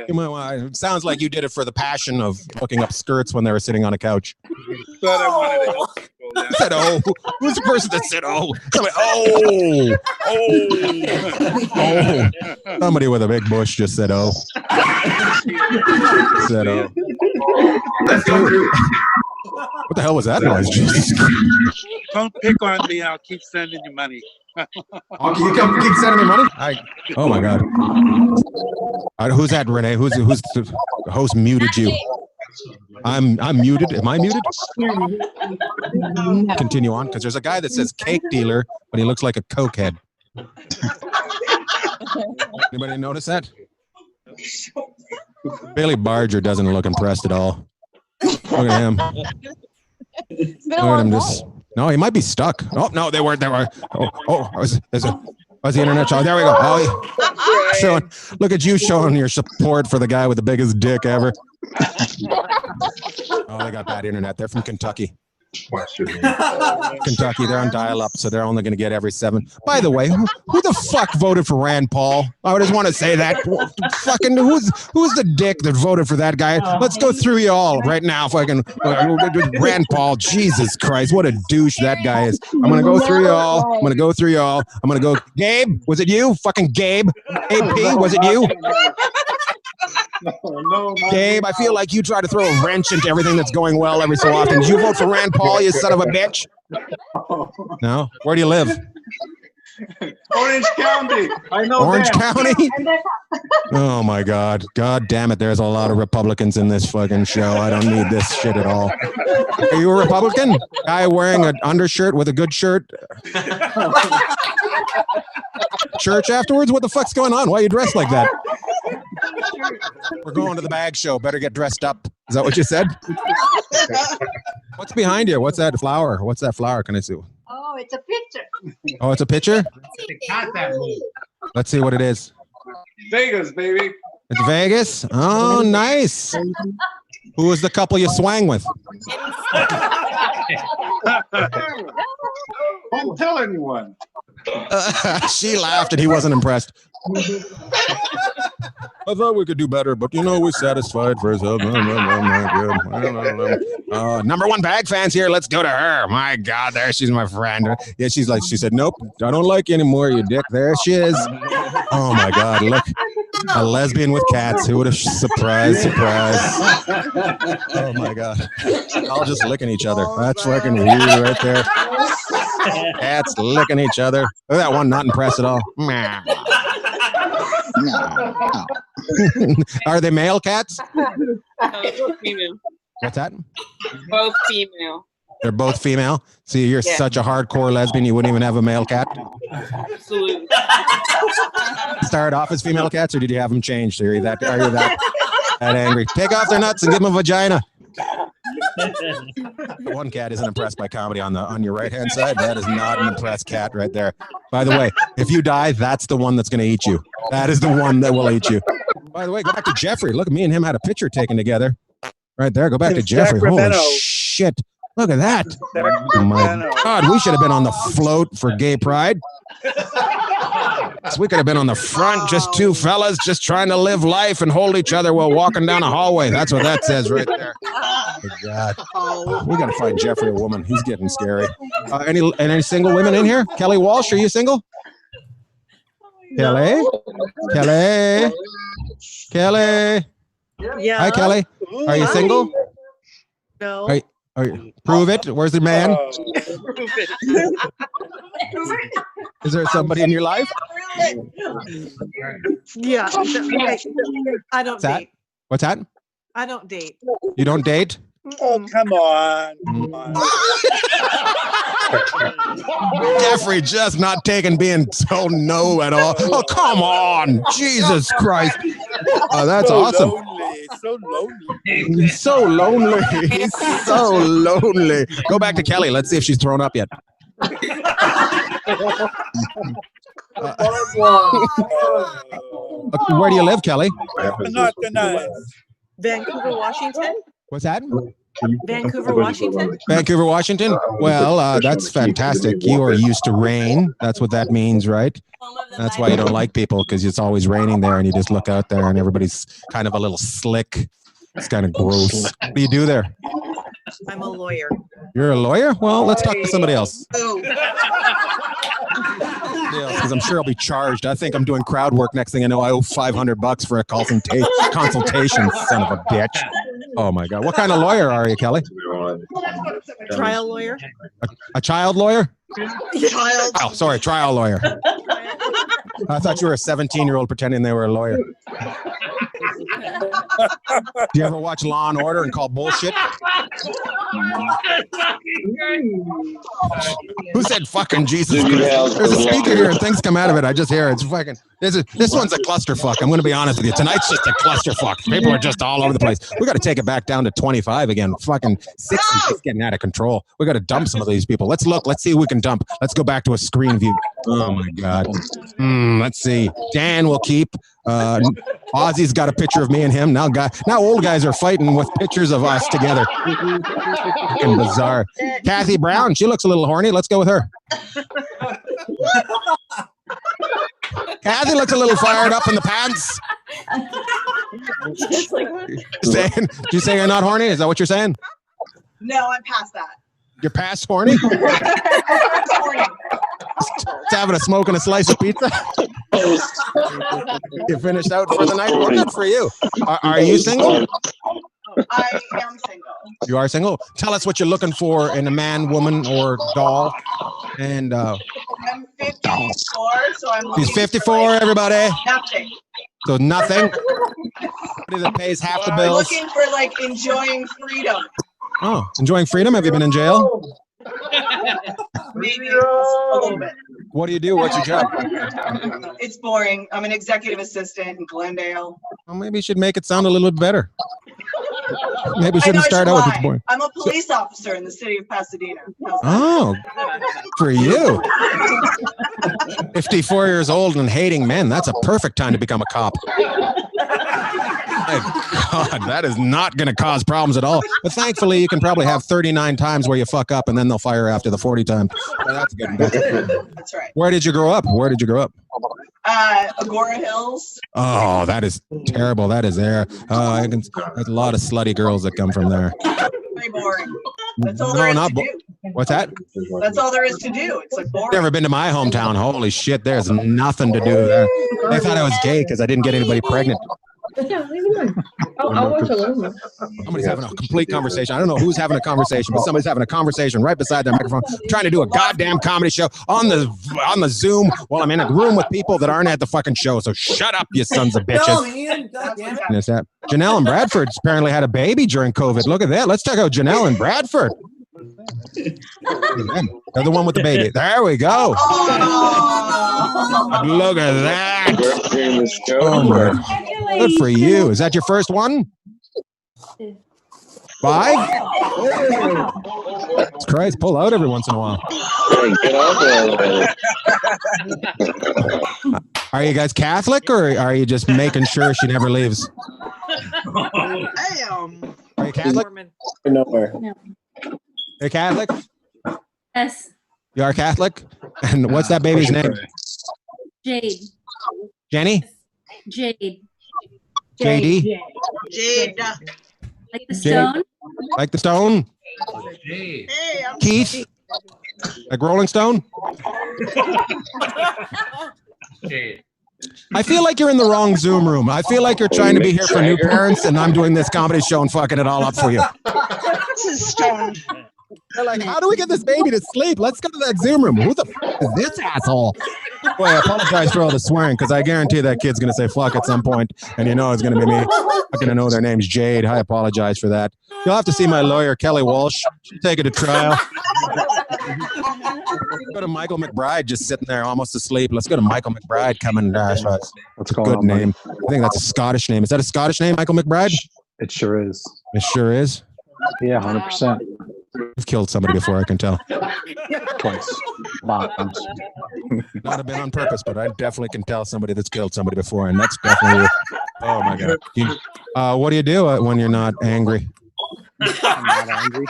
You might want. It sounds like you did it for the passion of looking up skirts when they were sitting on a couch. But I wanted to help people. Yeah. Said oh. Who's the person that said oh? Somebody, oh. Somebody with a big bush just said oh. Said oh. What the hell was that noise? Don't pick on me. I'll keep sending you money. You keep sending me money? Oh my God. Who's that, Renee? Who's the host muted you? I'm muted. Am I muted? Continue on, because there's a guy that says cake dealer, but he looks like a cokehead. Anybody notice that? Billy Barger doesn't look impressed at all. Look at him. Look at him just. No, he might be stuck. Oh no, they weren't. Was the internet show? There we go. Oh, look at you showing your support for the guy with the biggest dick ever. Oh, they got bad internet. They're from Kentucky. Kentucky, they're on dial-up, so they're only going to get every 7. By the way, who the fuck voted for Rand Paul? I just want to say that. Fucking who's the dick that voted for that guy? Let's go through you all right now. Fucking Rand Paul. Jesus Christ, what a douche that guy is. I'm going to go through you all. I'm going to go. Gabe, was it you? Fucking Gabe. AP, was it you? No, Gabe, I feel like you try to throw a wrench into everything that's going well every so often. Did you vote for Rand Paul, you son of a bitch? No? Where do you live? Orange County. I know Orange that. County? Oh my God. God damn it. There's a lot of Republicans in this fucking show. I don't need this shit at all. Are you a Republican? Guy wearing an undershirt with a good shirt? Church afterwards? What the fuck's going on? Why are you dressed like that? We're going to the Bagg show. Better get dressed up. Is that what you said? What's behind you? What's that flower? What's that flower? Can I see? Oh, it's a picture. Oh, it's a picture? Let's see what it is. Vegas, baby. It's Vegas? Oh, nice. Who was the couple you swang with? Don't tell anyone. She laughed and he wasn't impressed. I thought we could do better, but we're satisfied for ourselves. Number 1 Bagg fans here. Let's go to her. My God, there she's my friend. Yeah, she said, nope, I don't like you anymore, you dick. There she is. Oh my God, look. A lesbian with cats. Who would have surprise. Oh my God. All just licking each other. That's fucking weird right there. Cats licking each other. Look at that one, not impressed at all. Are they male cats? Both female. What's that? Both female. They're both female. See, you're such a hardcore lesbian, you wouldn't even have a male cat. Absolutely. Started off as female cats, or did you have them changed? Are you that angry? Take off their nuts and give them a vagina. One cat isn't impressed by comedy on your right hand side. That is not an impressed cat right there. By the way, if you die, that's the one that's going to eat you. That is the one that will eat you. By the way, go back to Jeffrey. Look, me and him had a picture taken together. Right there. Go back to Jeffrey. Sacramento. Holy shit. Look at that. Oh my God. We should have been on the float for gay pride. So we could have been on the front, just two fellas just trying to live life and hold each other while walking down a hallway. That's what that says right there. Oh, God. We got to find Jeffrey a woman. He's getting scary. Any single women in here? Kelly Walsh, are you single? Kelly? Kelly? Yeah. Hi, Kelly. Are you single? No. Are you, prove it. Where's the man? Is there somebody in your life? Yeah. I don't That? date. What's that? I don't date. You don't date? Oh, come on. Jeffrey just not taking being so no at all. Oh, come on. Jesus Christ. Oh, that's so awesome. Lonely, so lonely. He's so lonely. He's so lonely. Go back to Kelly. Let's see if she's thrown up yet. Where do you live, Kelly? Not tonight. Vancouver, Washington. What's that? Vancouver, Washington. Vancouver, Washington. Well, that's fantastic. You are used to rain. That's what that means, right? That's why you don't like people, because it's always raining there, and you just look out there, and everybody's kind of a little slick. It's kind of gross. What do you do there? I'm a lawyer. You're a lawyer? Well, let's talk to somebody else. Oh. Because I'm sure I'll be charged. I think I'm doing crowd work. Next thing I know, I owe $500 for a consultation, son of a bitch. Oh my God. What kind of lawyer are you, Kelly? Trial lawyer. A child lawyer? Child. Oh, sorry, trial lawyer. I thought you were a 17-year-old pretending they were a lawyer. Do you ever watch Law and Order and call bullshit? Who said fucking Jesus Christ? There's a speaker here and things come out of it. I just hear it. It's fucking. This one's a clusterfuck. I'm going to be honest with you. Tonight's just a clusterfuck. People are just all over the place. We got to take it back down to 25 again. Fucking 60 is getting out of control. We got to dump some of these people. Let's look. Let's see who we can dump. Let's go back to a screen view. Oh my God. Let's see. Dan will keep. Ozzy's got a picture of me and him. Now old guys are fighting with pictures of us together. Fucking bizarre. Kathy Brown, she looks a little horny. Let's go with her. Kathy looks a little fired up in the pants. Did you say you're not horny? Is that what you're saying? No, I'm past that. You're past horny? Just having a smoke and a slice of pizza. You finished out for the night? Well, good for you. Are you single? I am single. You are single? Tell us what you're looking for in a man, woman, or doll. And I'm 54, so I'm looking he's 54, for, like, everybody. nothing. So nothing. Somebody that pays half the I'm bills. looking for like enjoying freedom. Oh, enjoying freedom? Have you been in jail? Maybe a little bit. What do you do? What's your job? It's boring. I'm an executive assistant in Glendale. Well, maybe you should make it sound a little bit better. Maybe you I shouldn't know I start should out with lie. it's boring. I'm a police officer in the city of Pasadena. Oh, for you. 54 years old and hating men. That's a perfect time to become a cop. My God, that is not going to cause problems at all. But thankfully, you can probably have 39 times where you fuck up and then they'll fire after the 40 times. So that's good. That's right. Where did you grow up? Agora Hills. Oh, that is terrible. That is there. There's a lot of slutty girls that come from there. Very boring. That's all there is to do. What's that? That's all there is to do. It's like boring. Never been to my hometown. Holy shit, there's nothing to do there. They thought I was gay because I didn't get anybody pregnant. Yeah, leave it alone. I'll watch a little more. Somebody's having a complete conversation. I don't know who's having a conversation, but somebody's having a conversation right beside their microphone. I'm trying to do a goddamn comedy show on the Zoom while I'm in a room with people that aren't at the fucking show. So shut up, you sons of bitches. No, Ian, goddamn it. Janelle and Bradford apparently had a baby during COVID. Look at that. Let's check out Janelle and Bradford. They're the one with the baby. There we go. Look at that. Oh my. Good for you. Is that your first one? 5? Christ, pull out every once in a while. Are you guys Catholic or are you just making sure she never leaves? I am. Are you Catholic? Nowhere. Are you Catholic? Yes. You are Catholic? And what's that baby's name? Jade. Jenny? Jade. JD? Jade. Like the stone? Like the Stone? Hey, I'm Keith? Like Rolling Stone? I feel like you're in the wrong Zoom room. I feel like you're trying to be here for new parents and I'm doing this comedy show and fucking it all up for you. This is Stone. They're like, how do we get this baby to sleep? Let's go to that Zoom room. Who the f is this asshole? Boy, I apologize for all the swearing because I guarantee that kid's going to say fuck at some point, and you know it's going to be me. I'm going to know their name's Jade. I apologize for that. You'll have to see my lawyer, Kelly Walsh. She'll take it to trial. Go to Michael McBride just sitting there almost asleep. Let's go to Michael McBride coming. What's a good name? I think that's a Scottish name. Is that a Scottish name, Michael McBride? It sure is. It sure is. Yeah, 100%. You've killed somebody before, I can tell. Twice. Moms. Not have been on purpose, but I definitely can tell somebody that's killed somebody before, and that's definitely. Oh my God! What do you do when you're not angry? I'm not angry.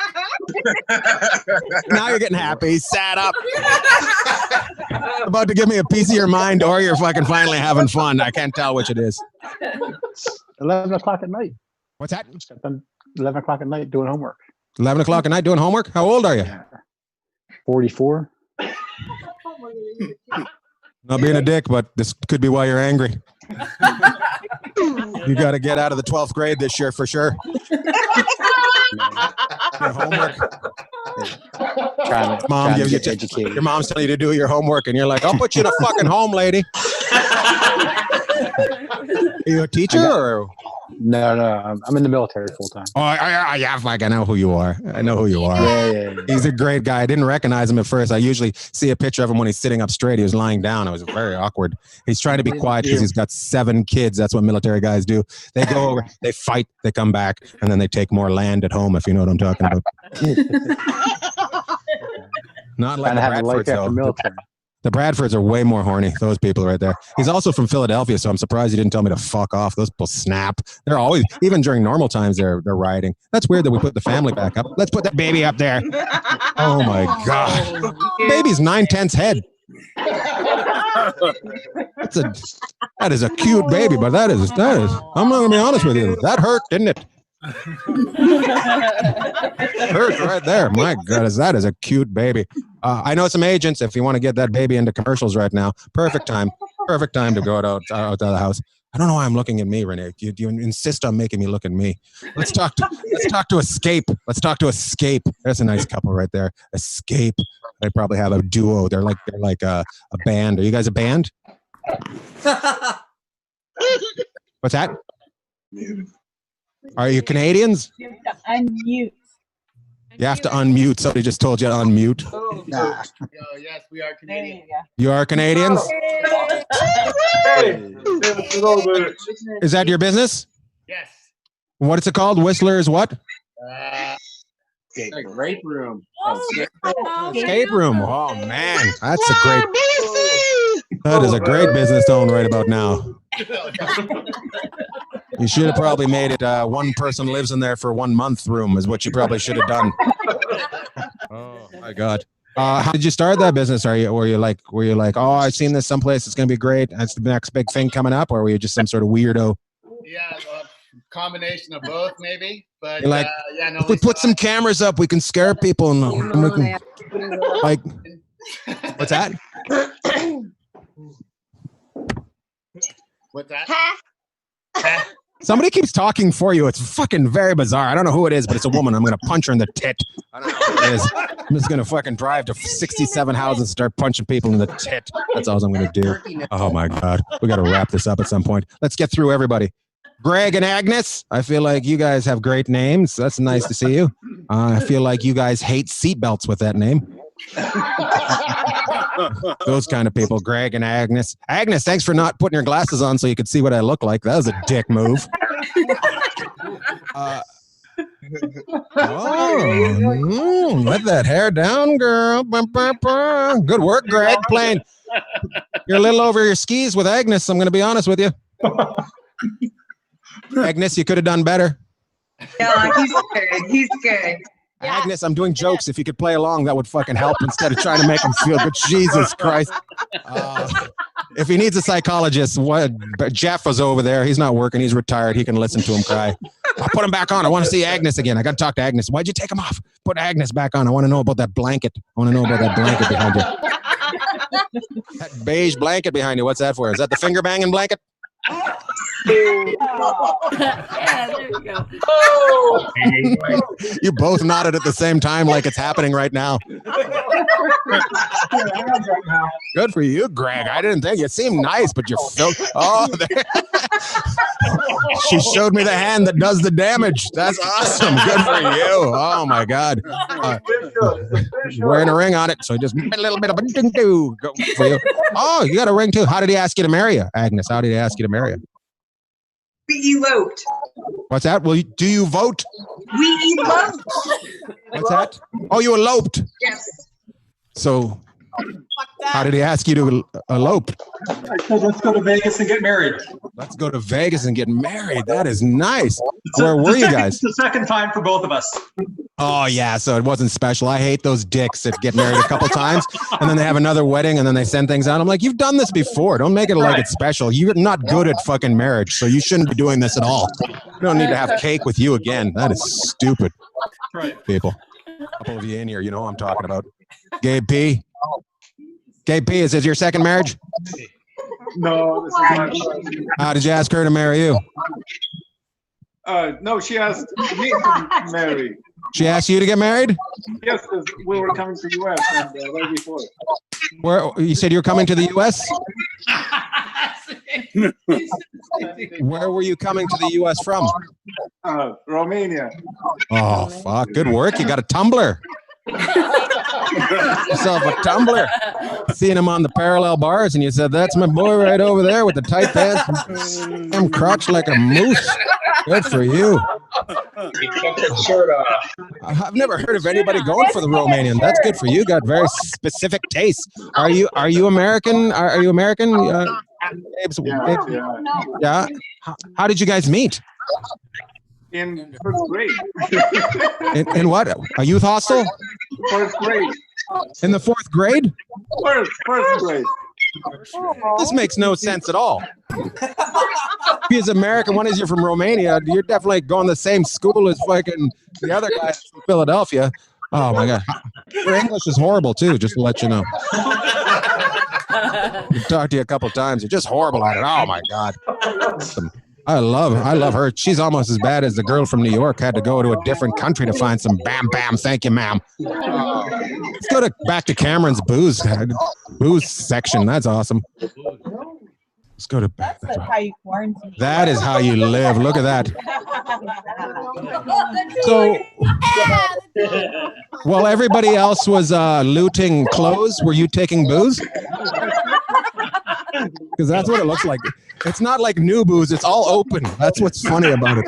Now you're getting happy. Sat up. About to give me a piece of your mind, or you're fucking finally having fun. I can't tell which it is. 11 o'clock at night. What's that? 11 o'clock at night doing homework. 11 o'clock at night doing homework? How old are you? 44. Not being a dick, but this could be why you're angry. You got to get out of the 12th grade this year for sure. Your homework. Mom gives you educated. Your mom's telling you to do your homework, and you're like, "I'll put you in a fucking home, lady." Are you a teacher or? No. I'm in the military full time. Oh, yeah, fuck, I know who you are. I know who you are. Yeah. He's a great guy. I didn't recognize him at first. I usually see a picture of him when he's sitting up straight. He was lying down. It was very awkward. He's trying to be quiet because he's got 7 kids. That's what military guys do. They go over, they fight, they come back, and then they take more land at home, if you know what I'm talking about. Not like the Bradfords, though. The Bradfords are way more horny. Those people right there. He's also from Philadelphia, so I'm surprised he didn't tell me to fuck off. Those people snap. They're always, even during normal times, they're rioting. That's weird that we put the family back up. Let's put that baby up there. Oh my God. Baby's 9/10 head. That is a cute baby, but that is. I'm not gonna be honest with you. That hurt, didn't it? Hurt right there. My God, that is a cute baby. I know some agents. If you want to get that baby into commercials right now, perfect time to go out of the house. I don't know why I'm looking at me, Renee. You insist on making me look at me. Let's talk to Escape. Let's talk to Escape. There's a nice couple right there. Escape. They probably have a duo. They're like a band. Are you guys a band? What's that? Are you Canadians? You have to unmute. You have to unmute. Somebody just told you to unmute. Yes, we are Canadian. You are Canadians? Is that your business? Yes. What is it called? Whistler's what? Grape room. Escape room. Oh man, that is a great business to own right about now. You should have probably made it one person lives in there for 1 month room is what you probably should have done. Oh my God. How did you start that business? Were you like, oh, I've seen this someplace, it's gonna be great, that's the next big thing coming up, or were you just some sort of weirdo? Yeah, combination of both maybe. But you're like, if we put some cameras up, we can scare people and we can, like, what's that? What's that? Somebody keeps talking for you. It's fucking very bizarre. I don't know who it is, but it's a woman. I'm gonna punch her in the tit. I don't know who it is. I'm just gonna fucking drive to 67 houses and start punching people in the tit. That's all I'm gonna do. Oh my God. We gotta wrap this up at some point. Let's get through everybody. Greg and Agnes, I feel like you guys have great names. That's nice to see you. I feel like you guys hate seatbelts with that name. Those kind of people, Greg and Agnes. Agnes, thanks for not putting your glasses on so you could see what I look like. That was a dick move. Let that hair down, girl. Good work, Greg. Playing. You're a little over your skis with Agnes, I'm going to be honest with you. Agnes, you could have done better. Yeah, he's good. Agnes, I'm doing jokes. If you could play along, that would fucking help instead of trying to make him feel good. Jesus Christ. If he needs a psychologist, Jeff was over there. He's not working. He's retired. He can listen to him cry. I'll put him back on. I want to see Agnes again. I got to talk to Agnes. Why'd you take him off? Put Agnes back on. I want to know about that blanket. I want to know about that blanket behind you. That beige blanket behind you. What's that for? Is that the finger banging blanket? Yeah, there you go. Oh! You both nodded at the same time like it's happening right now. Good for you, Greg. I didn't think you seem nice, but you're oh, there. She showed me the hand that does the damage. That's awesome. Good for you. Oh my God. Wearing a ring on it, so just a little bit of a ding-doo go for you. Oh, you got a ring too. How did he ask you to marry you, Agnes? How did he ask you to marry you? We eloped. What's that? Well, do you vote? We eloped. What's that? Oh, you eloped. Yes. So, how did he ask you to elope? I said, let's go to Vegas and get married. Let's go to Vegas and get married. That is nice. Where were you guys? It's the second time for both of us. Oh, yeah. So it wasn't special. I hate those dicks that get married a couple times and then they have another wedding and then they send things out. I'm like, you've done this before. Don't make it like it's special. You're not good at fucking marriage, so you shouldn't be doing this at all. We don't need to have cake with you again. That is stupid. Right. People. A couple of you in here, you know what I'm talking about. Gabe P. Gabe P, is this your second marriage? No, this is my first. How did you ask her to marry you? No, she asked me to marry. She asked you to get married? Yes, because we were coming to the U.S. and right before. Where you said you were coming to the U.S.? Where were you coming to the U.S. from? Romania. Oh, fuck. Good work. You got a tumbler. Yourself a tumbler. Seeing him on the parallel bars, and you said, "That's my boy right over there with the tight pants. I'm crouched like a moose." Good for you. He took his shirt off. I've never heard of anybody going for the Romanian. That's good for you. Got very specific tastes. Are you American? Are you American? Yeah. How did you guys meet? In first grade. In what? A youth hostel? First grade. In the fourth grade? First grade. This makes no sense at all. He's American. One is you're from Romania. You're definitely going to the same school as fucking the other guy from Philadelphia. Oh my God. Your English is horrible too, just to let you know. I've talked to you a couple times. You're just horrible at it. Oh my God. I love her. She's almost as bad as the girl from New York had to go to a different country to find some bam bam. Thank you, ma'am. Let's go back to Cameron's booze section. That's awesome. Let's go to back. That's how you quarantine. That is how you live. Look at that. So, while everybody else was looting clothes, were you taking booze? Because that's what it looks like. It's not like new booze. It's all open. That's what's funny about it.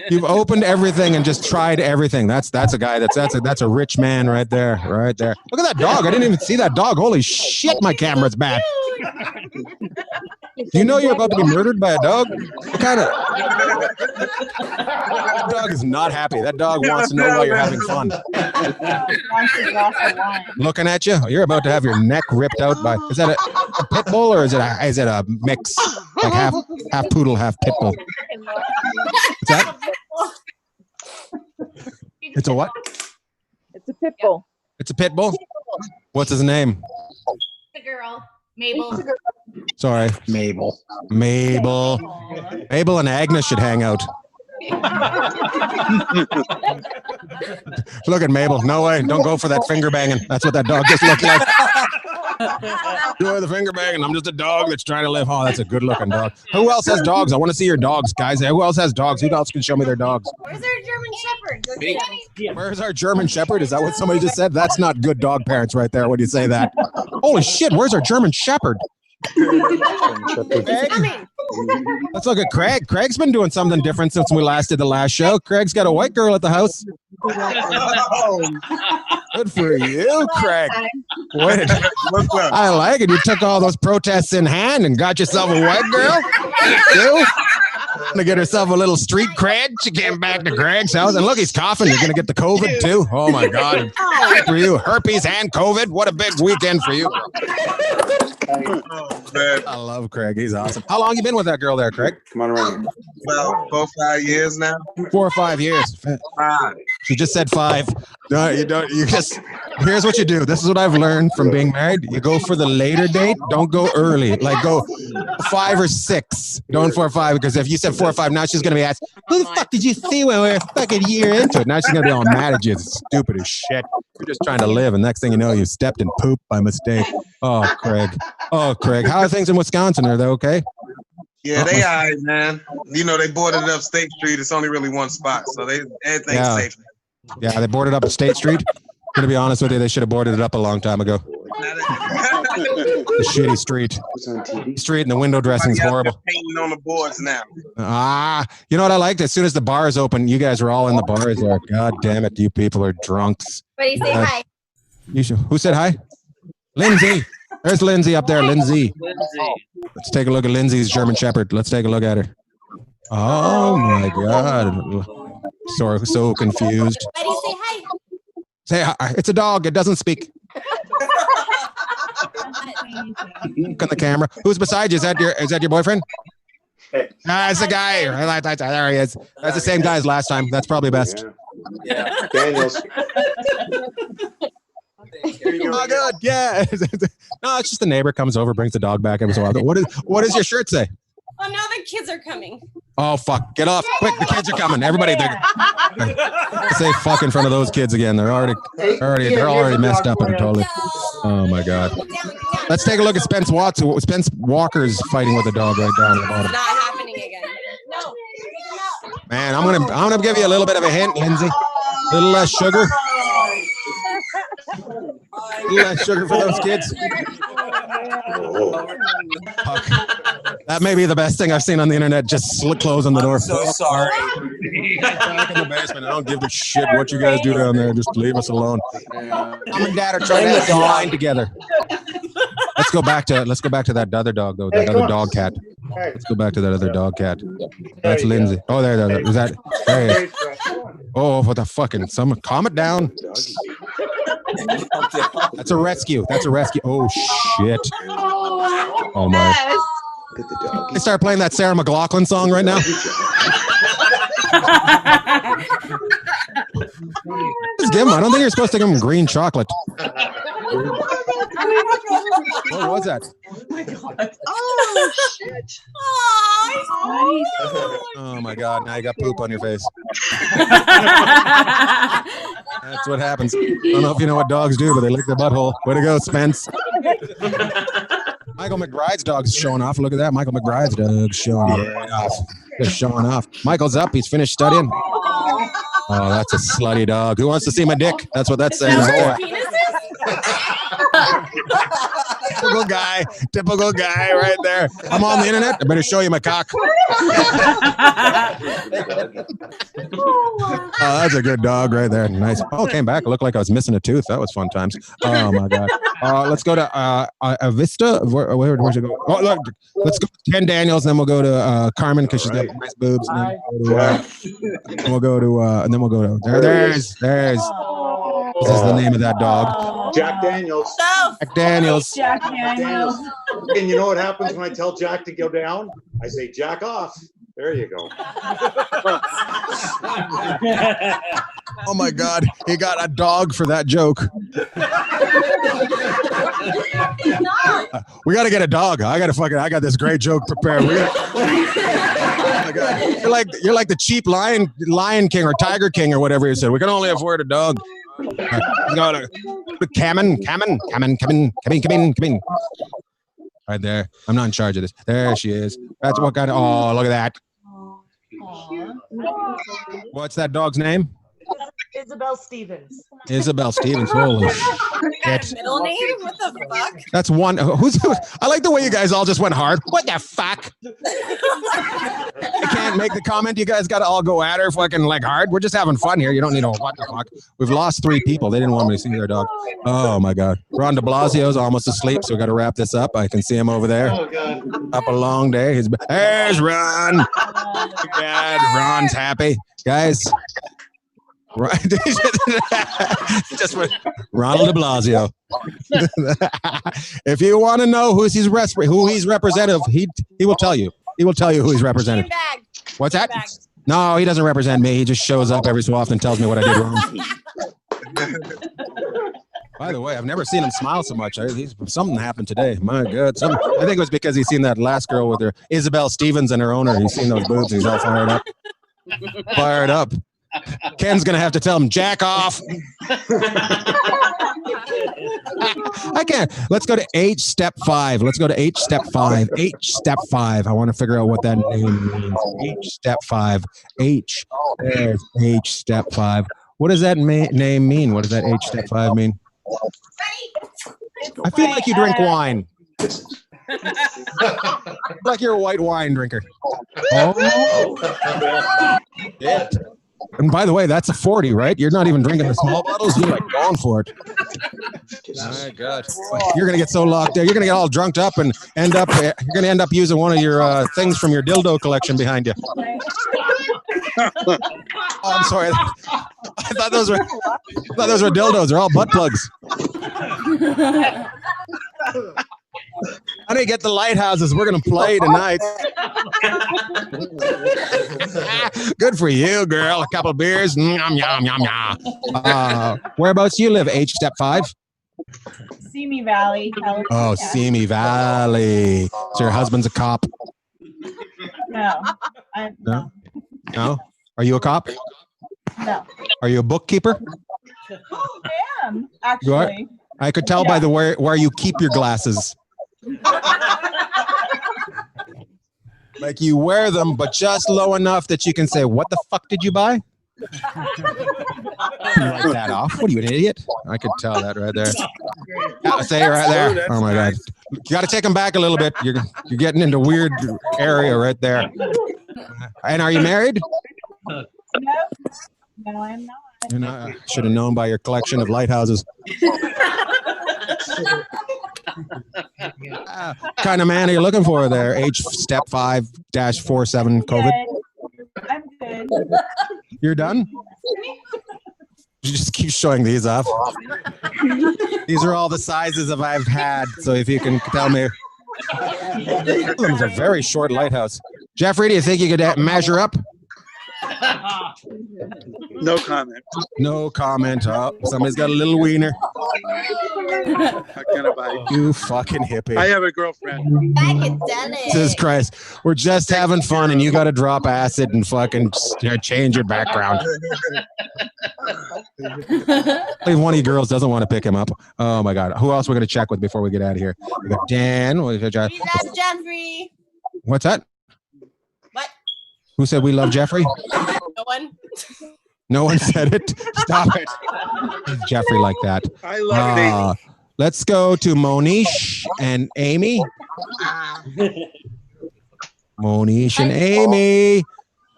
You've opened everything and just tried everything. That's a guy. That's a rich man right there. Right there. Look at that dog. I didn't even see that dog. Holy shit, my camera's bad. Do you know you're about to be murdered by a dog? What kind of... That dog is not happy. That dog wants to know why you're having fun. Looking at you. You're about to have your neck ripped out by... Is that a pit bull or is it a mix? Like half poodle, half pit bull. What's that? It's a what? It's a pit bull. It's a pit bull? What's his name? The girl. Mabel. Sorry. Mabel and Agnes should hang out. Look at Mabel. No way. Don't go for that finger banging. That's what that dog just looked like. Doing the finger banging. I'm just a dog that's trying to live. Oh, that's a good looking dog. Who else has dogs? I want to see your dogs, guys. Who else has dogs? Who else can show me their dogs? Where's our German Shepherd? Go get him. Where's our German Shepherd? Is that what somebody just said? That's not good dog parents right there when you say that. Holy shit, where's our German Shepherd? Let's look at Craig. Craig's been doing something different since we last did the last show. Craig's got a white girl at the house. Good for you, Craig. Wait, I like it. You took all those protests in hand and got yourself a white girl. You? Gonna get herself a little street cred. She came back to Greg's house, and look, he's coughing. You're gonna get the COVID too. Oh my God! Good for you, herpes and COVID. What a big weekend for you. I love Craig. He's awesome. How long you been with that girl there, Craig? Come on around. About 4 or 5 years now. 4 or 5 years. She just said 5. No, you don't. You just. Here's what you do. This is what I've learned from being married. You go for the later date. Don't go early. Like go 5 or 6. Don't 4 or 5 because if you said 4 or 5, now she's gonna be asked, "Who the fuck did you see when we were a fucking year into it?" Now she's gonna be all mad at you. It's stupid as shit. You're just trying to live, and next thing you know, you stepped in poop by mistake. Oh, Craig. Oh, Craig. How are things in Wisconsin? Are they okay? Yeah, they all right, man. You know, they boarded up State Street. It's only really one spot, so everything's safe. Yeah, they boarded up State Street. To be honest with you, they should have boarded it up a long time ago. The shitty street. And the window dressing is horrible. Painting on the boards now. You know what I liked? As soon as the bars open, you guys were all in the bars there. God damn it, you people are drunks. But you say hi. Who said hi? Lindsay. There's Lindsay up there. Lindsay. Let's take a look at Lindsay's German Shepherd. Let's take a look at her. Oh my God. So confused. Why do you say hi? Say hi. It's a dog. It doesn't speak. Look on the camera. Who's beside you? Is that your boyfriend? Nah, it's the guy. There he is. That's the same guy as last time. That's probably best. Yeah. Daniels. Oh, good. Yeah. No, it's just the neighbor comes over, brings the dog back every so often. What does your shirt say? Oh, now the kids are coming. Oh, fuck. Get off. Quick, the kids are coming. Everybody, say fuck in front of those kids again. They're already messed up and totally. Oh, my God. Let's take a look at Spence Watson. Spence Walker's fighting with a dog right down at the bottom. It's not happening again. No. Man, I'm gonna give you a little bit of a hint, Lindsay. A little less sugar. A little less sugar for those kids. Fuck. That may be the best thing I've seen on the internet. Just closing the door. I'm so sorry. Back in the basement. I don't give a shit what you guys do down there. Just leave us alone. Mom and Dad are trying to line together. Let's go back to that other dog though. That other dog cat. Let's go back to that other dog cat. That's Lindsay. Oh, there. Is that? There he is. Oh, what the fucking? Someone calm it down. That's a rescue. Oh shit. Oh my. I start playing that Sarah McLachlan song right now. Just give him. I don't think you're supposed to give him green chocolate. What was that? Oh shit. Oh my God! Now you got poop on your face. That's what happens. I don't know if you know what dogs do, but they lick their butthole. Way to go, Spence. Michael McBride's dog's showing off. Look at that. Michael McBride's dog's showing off. Just showing off. Michael's up. He's finished studying. Oh, that's a slutty dog. Who wants to see my dick? That's what that's saying. Typical guy right there. I'm on the internet. I better show you my cock. Oh, that's a good dog right there. Nice. Oh, came back. It looked like I was missing a tooth. That was fun times. Oh my God. Let's go to Vista. Where'd you go? Oh, look. Let's go to Ken Daniels, and then we'll go to Carmen because she's got nice boobs. And then we'll go to there's. This is the name of that dog. Jack Daniels. Jack Daniels. Jack Daniels. And you know what happens when I tell Jack to go down? I say, jack off. There you go. Oh my God, he got a dog for that joke. We got to get a dog. I got this great joke prepared. Oh my God. You're like the cheap Lion King or Tiger King or whatever you said. We can only afford a dog. Go to Kamin. Right there. I'm not in charge of this. There she is. That's what kind of. Oh, look at that. What's that dog's name? Isabel Stevens. Isabel Stevens. Holy Got a middle name? What the fuck? That's one. I like the way you guys all just went hard. What the fuck? I can't make the comment. You guys got to all go at her fucking like hard. We're just having fun here. You don't need a what the fuck. We've lost 3 people. They didn't want me to see their dog. Oh my God. Ron de Blasio's almost asleep, so we got to wrap this up. I can see him over there. Oh God. Up a long day. There's Ron. God, Ron's happy. Guys. Right, just went Ronald de Blasio. If you want to know who he's representative, he will tell you. He will tell you who he's representing. Bagg. What's that? No, he doesn't represent me. He just shows up every so often and tells me what I did wrong. By the way, I've never seen him smile so much. Something happened today. My God. I think it was because he's seen that last girl with her, Isabel Stevens and her owner. He's seen those boobs. He's all fired up. Fired up. Ken's going to have to tell him, jack off. I can't. Let's go to H step 5. Let's go to H step 5. H step 5. I want to figure out what that name means. H step 5. H. There's H step 5. What does that name mean? What does that H step 5 mean? I feel like you drink wine. Like you're a white wine drinker. Oh. Yeah. And by the way, that's a 40, right? You're not even drinking the small bottles. You're like going for it. My God. You're going to get so locked there. You're going to get all drunked up and you're going to end up using one of your things from your dildo collection behind you. Oh, I'm sorry. I thought those were dildos. They're all butt plugs. Honey, get the lighthouses. We're going to play tonight. Good for you, girl. A couple beers. Yum, yum, yum, yum. Whereabouts you live? H step 5? Simi Valley, California. Oh, Simi Valley. So your husband's a cop? No. No? No? Are you a cop? No. Are you a bookkeeper? I am, You are? actually. I could tell by the where you keep your glasses. Like you wear them, but just low enough that you can say, what the fuck did you buy? You write that off. What are you, an idiot? I could tell that right there. Yeah, say it right there. Oh my God. You got to take them back a little bit. You're getting into weird area right there. And are you married? No, I am not. And I should have known by your collection of lighthouses. Kind of man are you looking for there? H step 5-47 COVID. I'm good. You're done? You just keep showing these off. These are all the sizes of I've had. So if you can tell me. Them is a very short lighthouse. Jeffrey, do you think you could measure up? No comment. No comment. Oh, somebody's got a little wiener. How can I buy? You fucking hippie. I have a girlfriend. Jesus Christ. We're just having fun and you got to drop acid and fucking change your background. If one of you girls doesn't want to pick him up. Oh my God. Who else we're going to check with before we get out of here? We got Dan. We love Jeffrey. What's that? What? Who said we love Jeffrey? No one. No one said it. Stop it. Jeffrey like that. I love Amy. Let's go to Monish and Amy. Monish and Amy.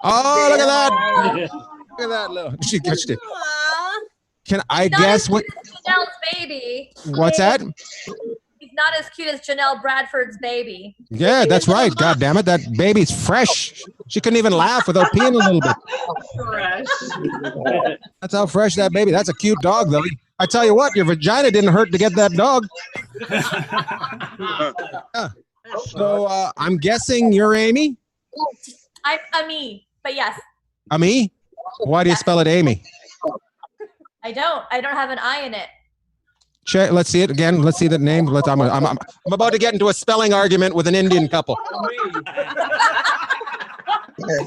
Oh, look at that. Look at that little. She touched it. Can I guess what? Janelle's baby. What's that? He's not as cute as Janelle Bradford's baby. Yeah, that's right. God damn it. That baby's fresh. She couldn't even laugh without peeing a little bit. Fresh. That's how fresh that baby. That's a cute dog, though. I tell you what, your vagina didn't hurt to get that dog. Yeah. So I'm guessing you're Amy? I'm Ami, but yes. Ami? Why do you spell it Amy? I don't have an I in it. Check, let's see it again. Let's see the name. I'm about to get into a spelling argument with an Indian couple.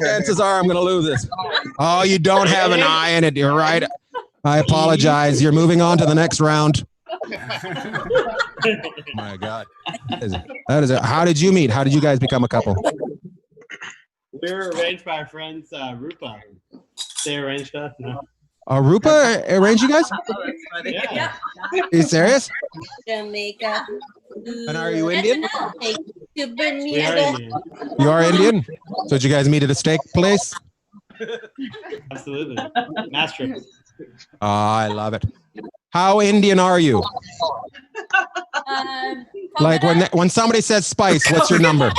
Chances are I'm going to lose this. Oh, you don't have an I in it. You're right. I apologize. You're moving on to the next round. My God. That is it. How did you meet? How did you guys become a couple? We were arranged by our friends, Rupa. They arranged us. Rupa arranged you guys? Yeah. Are you serious? Jamaica. And are you Indian? To Bermuda. You are Indian? So did you guys meet at a steak place? Absolutely. Mass trip. Oh, I love it. How Indian are you? Like when somebody says spice, what's your number?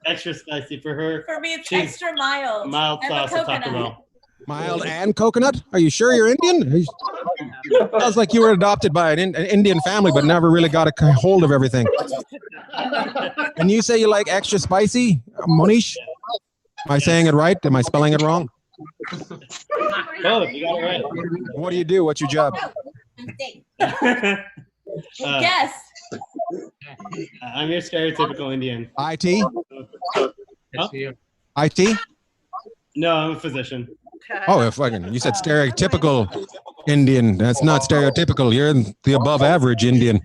Extra spicy for her. For me, it's extra mild. Mild and sauce the on Taco coconut. Bell. Mild and coconut? Are you sure you're Indian? Sounds like you were adopted by an Indian family, but never really got a hold of everything. And you say you like extra spicy, Monish? Am I saying it right? Am I spelling it wrong? Oh, you got it right. What do you do? What's your job? Guess. I'm your stereotypical Indian. IT? Huh? IT? No, I'm a physician. Oh, fucking! You said stereotypical Indian. That's not stereotypical. You're the above average Indian.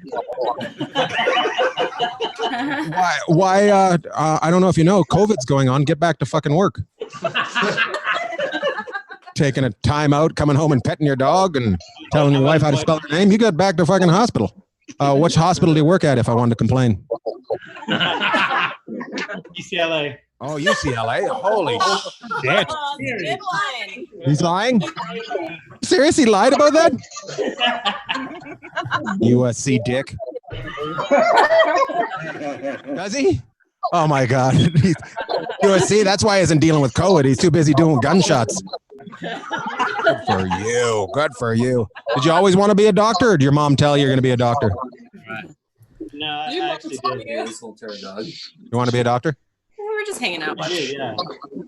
Why? I don't know if you know. COVID's going on. Get back to fucking work. Taking a time out, coming home and petting your dog and telling your wife how to spell her name. You got back to fucking hospital. Which hospital do you work at? If I wanted to complain. UCLA. Oh, UCLA. Holy shit. Oh, good one. He's lying? Seriously, lied about that? USC dick. Does he? Oh my God. USC, that's why he isn't dealing with COVID. He's too busy doing gunshots. Good for you. Good for you. Did you always want to be a doctor, or did your mom tell you you're going to be a doctor? No, I actually did. You want to be a doctor? We were just hanging out. Yeah.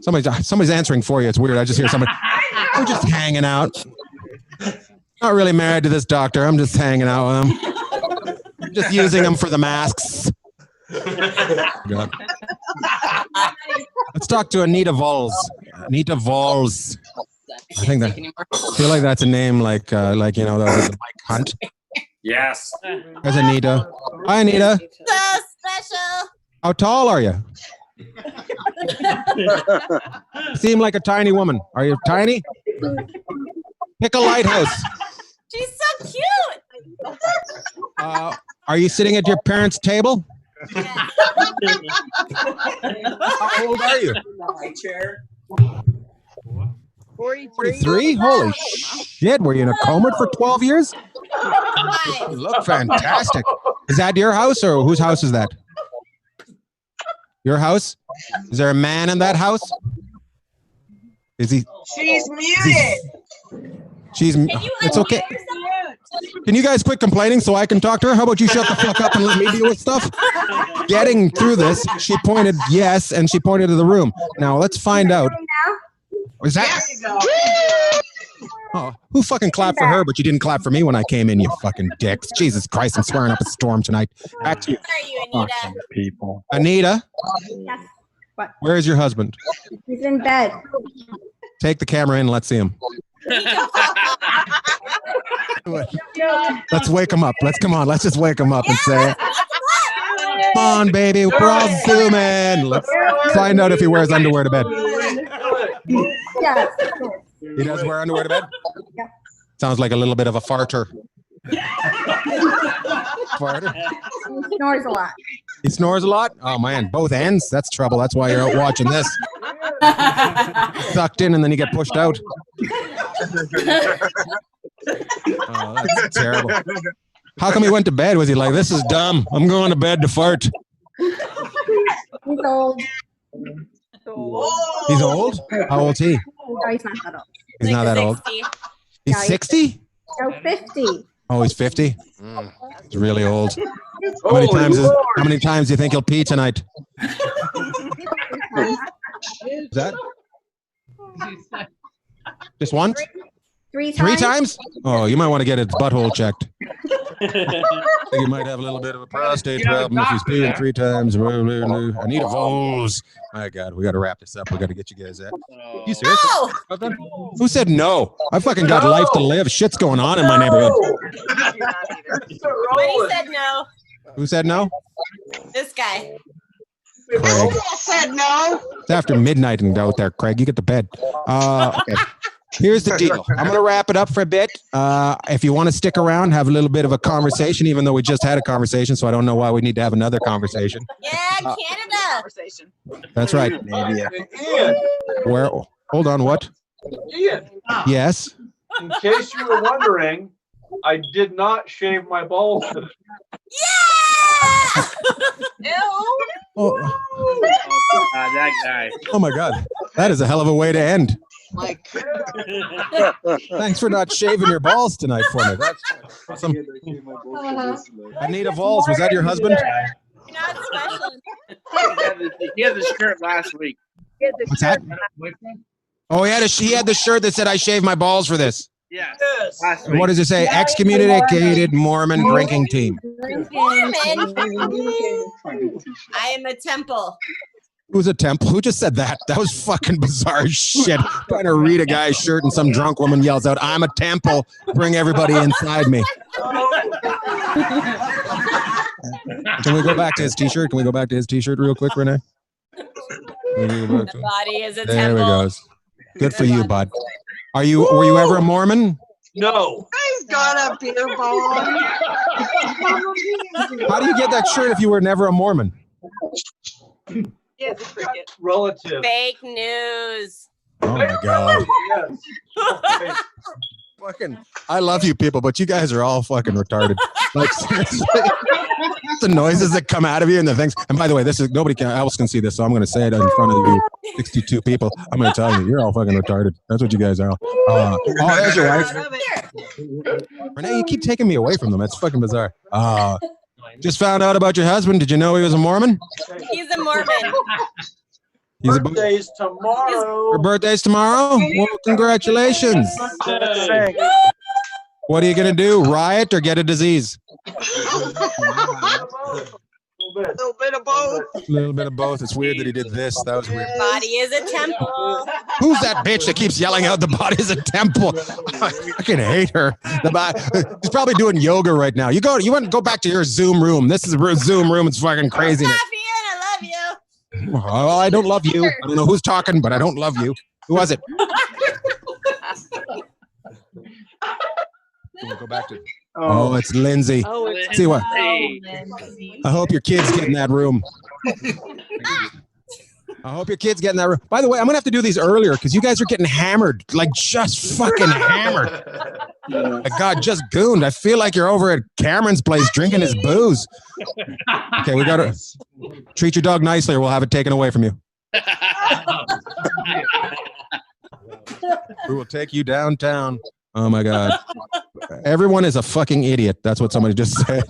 Somebody's answering for you. It's weird. I just hear somebody. We're just hanging out. Not really married to this doctor. I'm just hanging out with him. Just using him for the masks. God. Let's talk to Anita Vols. Anita Vols. I think that. I feel like that's a name like you know, the Mike Hunt. Yes. There's Anita. Hi, Anita. So special. How tall are you? Seem like a tiny woman. Are you tiny? Pick a lighthouse. She's so cute. Are you sitting at your parents' table? Yes. How old are you? My chair. 43? Holy shit. Were you in a coma for 12 years? You look fantastic. Is that your house, or whose house is that? Your house? Is there a man in that house? Is he? She's muted. She's. It's okay. Can you guys quit complaining so I can talk to her? How about you shut the fuck up and let me deal with stuff? Getting through this, she pointed yes, and she pointed to the room. Now let's find out. Is that? Oh, who fucking clapped for her, but you didn't clap for me when I came in, you fucking dicks. Jesus Christ, I'm swearing up a storm tonight. Back to you. Where are you, Anita? Fucking people. Anita, Yes. What? where is your husband? He's in bed. Take the camera in and let's see him. Let's wake him up. Come on. Let's just wake him up and say it. Come on, baby. We're all zooming. Let's find out if he wears underwear to bed. Yes. He does wear underwear to bed? Yeah. Sounds like a little bit of a farter. Farter? He snores a lot. He snores a lot? Oh, man. Both ends? That's trouble. That's why you're out watching this. Sucked in and then you get pushed out. Oh, that's terrible. How come he went to bed? Was he like, this is dumb. I'm going to bed to fart. He's old. He's old? How old's he? No, he's not that old. He's not that old. 60. He's 60? No, 50. Oh, he's 50? He's really old. How many times do you think he'll pee tonight? Is that? Just once? Three Three times? Oh, you might want to get his butthole checked. I think he might have a little bit of a prostate problem if he's peeing 3 times. I need a Vols. My God, we got to wrap this up. We got to get you guys out. You serious? No. Who said no? I fucking got life to live. Shit's going on in my neighborhood. Buddy said no. Who said no? This guy. Craig. Said no. It's after midnight and out there, Craig. You get to bed. Okay. Here's the deal. I'm going to wrap it up for a bit. If you want to stick around, have a little bit of a conversation, even though we just had a conversation, so I don't know why we need to have another conversation. Yeah, Canada. That's right. Ian, Where? Hold on. What? Ian, Yes. in case you were wondering, I did not shave my balls. Yeah! Oh, That guy. oh my God. That is a hell of a way to end. Like, Thanks for not shaving your balls tonight for me. That's awesome. Anita Vols, was that your husband? Not special. He had the shirt last week. What's that? Oh, he had the shirt that said I shaved my balls for this. Yes. And what does it say? Excommunicated Mormon drinking team. Mormon. I am a temple. Who's a temple? Who just said that? That was fucking bizarre shit. Trying to read a guy's shirt and some drunk woman yells out, "I'm a temple. Bring everybody inside me." Can we go back to his t-shirt? Can we go back to his t-shirt real quick, Renee? The body is a There temple. we goes. Good for you, bud. Were you ever a Mormon? No. He's got a beer bong. How do you get that shirt if you were never a Mormon? Relative. Fake news. Oh my god. Fucking, I love you people, but you guys are all fucking retarded. Like seriously, the noises that come out of you and the things. And by the way, this is nobody else can see this, so I'm going to say it in front of you, 62 people. I'm going to tell you, you're all fucking retarded. That's what you guys are. There's your wife. Renee, you keep taking me away from them. That's fucking bizarre. Just found out about your husband. Did you know he was a Mormon? He's a Mormon. Birthday's tomorrow. Your birthday's tomorrow? Well, congratulations. What are you going to do? Riot or get a disease? A little bit of both. A little bit of both. It's weird that he did this. That was weird. Body is a temple. Who's that bitch that keeps yelling out the body is a temple? I fucking hate her. She's probably doing yoga right now. You want to go back to your Zoom room. This is a Zoom room. It's fucking crazy. I love you. Oh, I don't love you. I don't know who's talking, but I don't love you. Who was it? We'll go back to. Oh, it's Lindsay. Oh, it's See what? Lindsay. I hope your kids get in that room. I hope your kids get in that room. By the way, I'm gonna have to do these earlier because you guys are getting hammered, like just fucking hammered. My God, just gooned. I feel like you're over at Cameron's place drinking his booze. Okay, we gotta treat your dog nicely, or we'll have it taken away from you. We will take you downtown. Oh my God. Everyone is a fucking idiot. That's what somebody just said.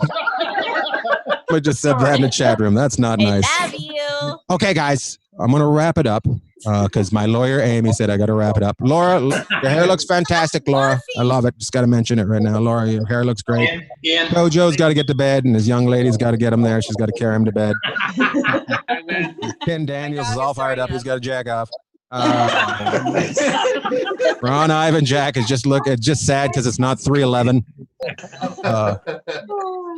Somebody just said that in the chat room. That's not nice. Love you. Okay, guys, I'm going to wrap it up because my lawyer, Amy, said I got to wrap it up. Laura, your hair looks fantastic, Laura. I love it. Just got to mention it right now. Laura, your hair looks great. Jojo's got to get to bed, and his young lady's got to get him there. She's got to carry him to bed. Ken Daniels is all fired up. He's got to jack off. Ron Ivan Jack is just sad because it's not 3:11.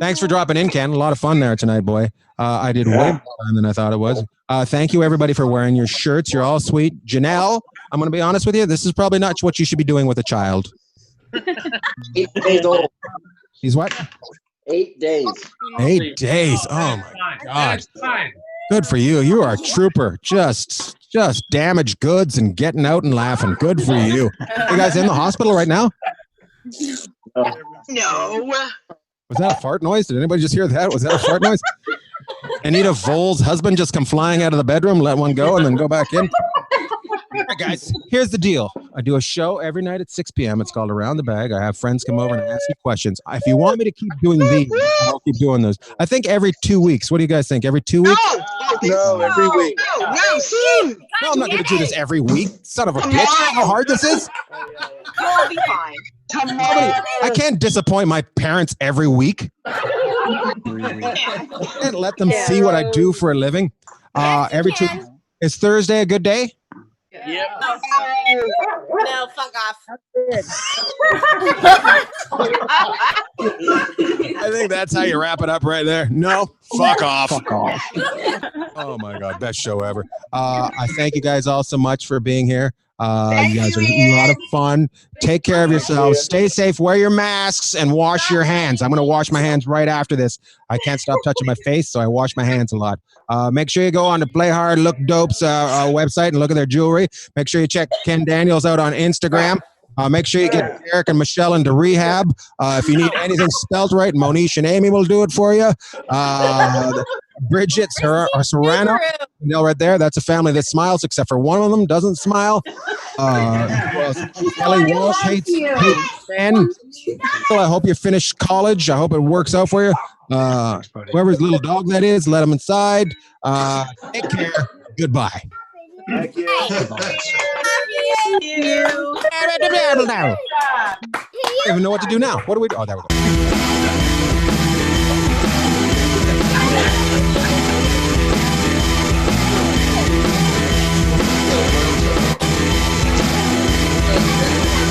Thanks for dropping in, Ken. A lot of fun there tonight, boy. I did way more time than I thought it was. Thank you, everybody, for wearing your shirts. You're all sweet. Janelle, I'm going to be honest with you. This is probably not what you should be doing with a child. 8 days old. He's what? 8 days. 8 days. Oh, my God. Good for you. You are a trooper. Just damaged goods and getting out and laughing. Good for you. You guys in the hospital right now? No. Was that a fart noise? Did anybody just hear that? Was that a fart noise? Anita Vole's husband just come flying out of the bedroom, let one go, and then go back in. All right, guys, here's the deal. I do a show every night at 6 p.m. It's called Around the Bag. I have friends come over and ask you questions. If you want me to keep doing these, I'll keep doing those. I think every 2 weeks. What do you guys think? Every 2 weeks? No, every week. No, I'm not going to do this every week. Son of a bitch. You know how hard this is? You'll be fine. I can't disappoint my parents every week. I can't let them see what I do for a living. Every 2 weeks. Is Thursday a good day? Yep. No, fuck off. I think that's how you wrap it up right there. No, fuck off. Fuck off. Oh my God, best show ever. I thank you guys all so much for being here. You guys are a lot of fun. Take care of yourselves. Stay safe. Wear your masks and wash your hands. I'm going to wash my hands right after this. I can't stop touching my face, so I wash my hands a lot. Make sure you go on to Play Hard, Look Dope's website and look at their jewelry. Make sure you check Ken Daniels out on Instagram. Make sure you get Eric and Michelle into rehab. If you need anything spelled right, Monish and Amy will do it for you. Bridget Serrano. Neil right there. That's a family that smiles, except for one of them doesn't smile. Who else? Kelly Walsh hates men. Well, I hope you finish college. I hope it works out for you. Whoever's little dog that is, let him inside. Take care. Goodbye. Thank you. I don't even know what to do now. What do we do? Oh, there we go.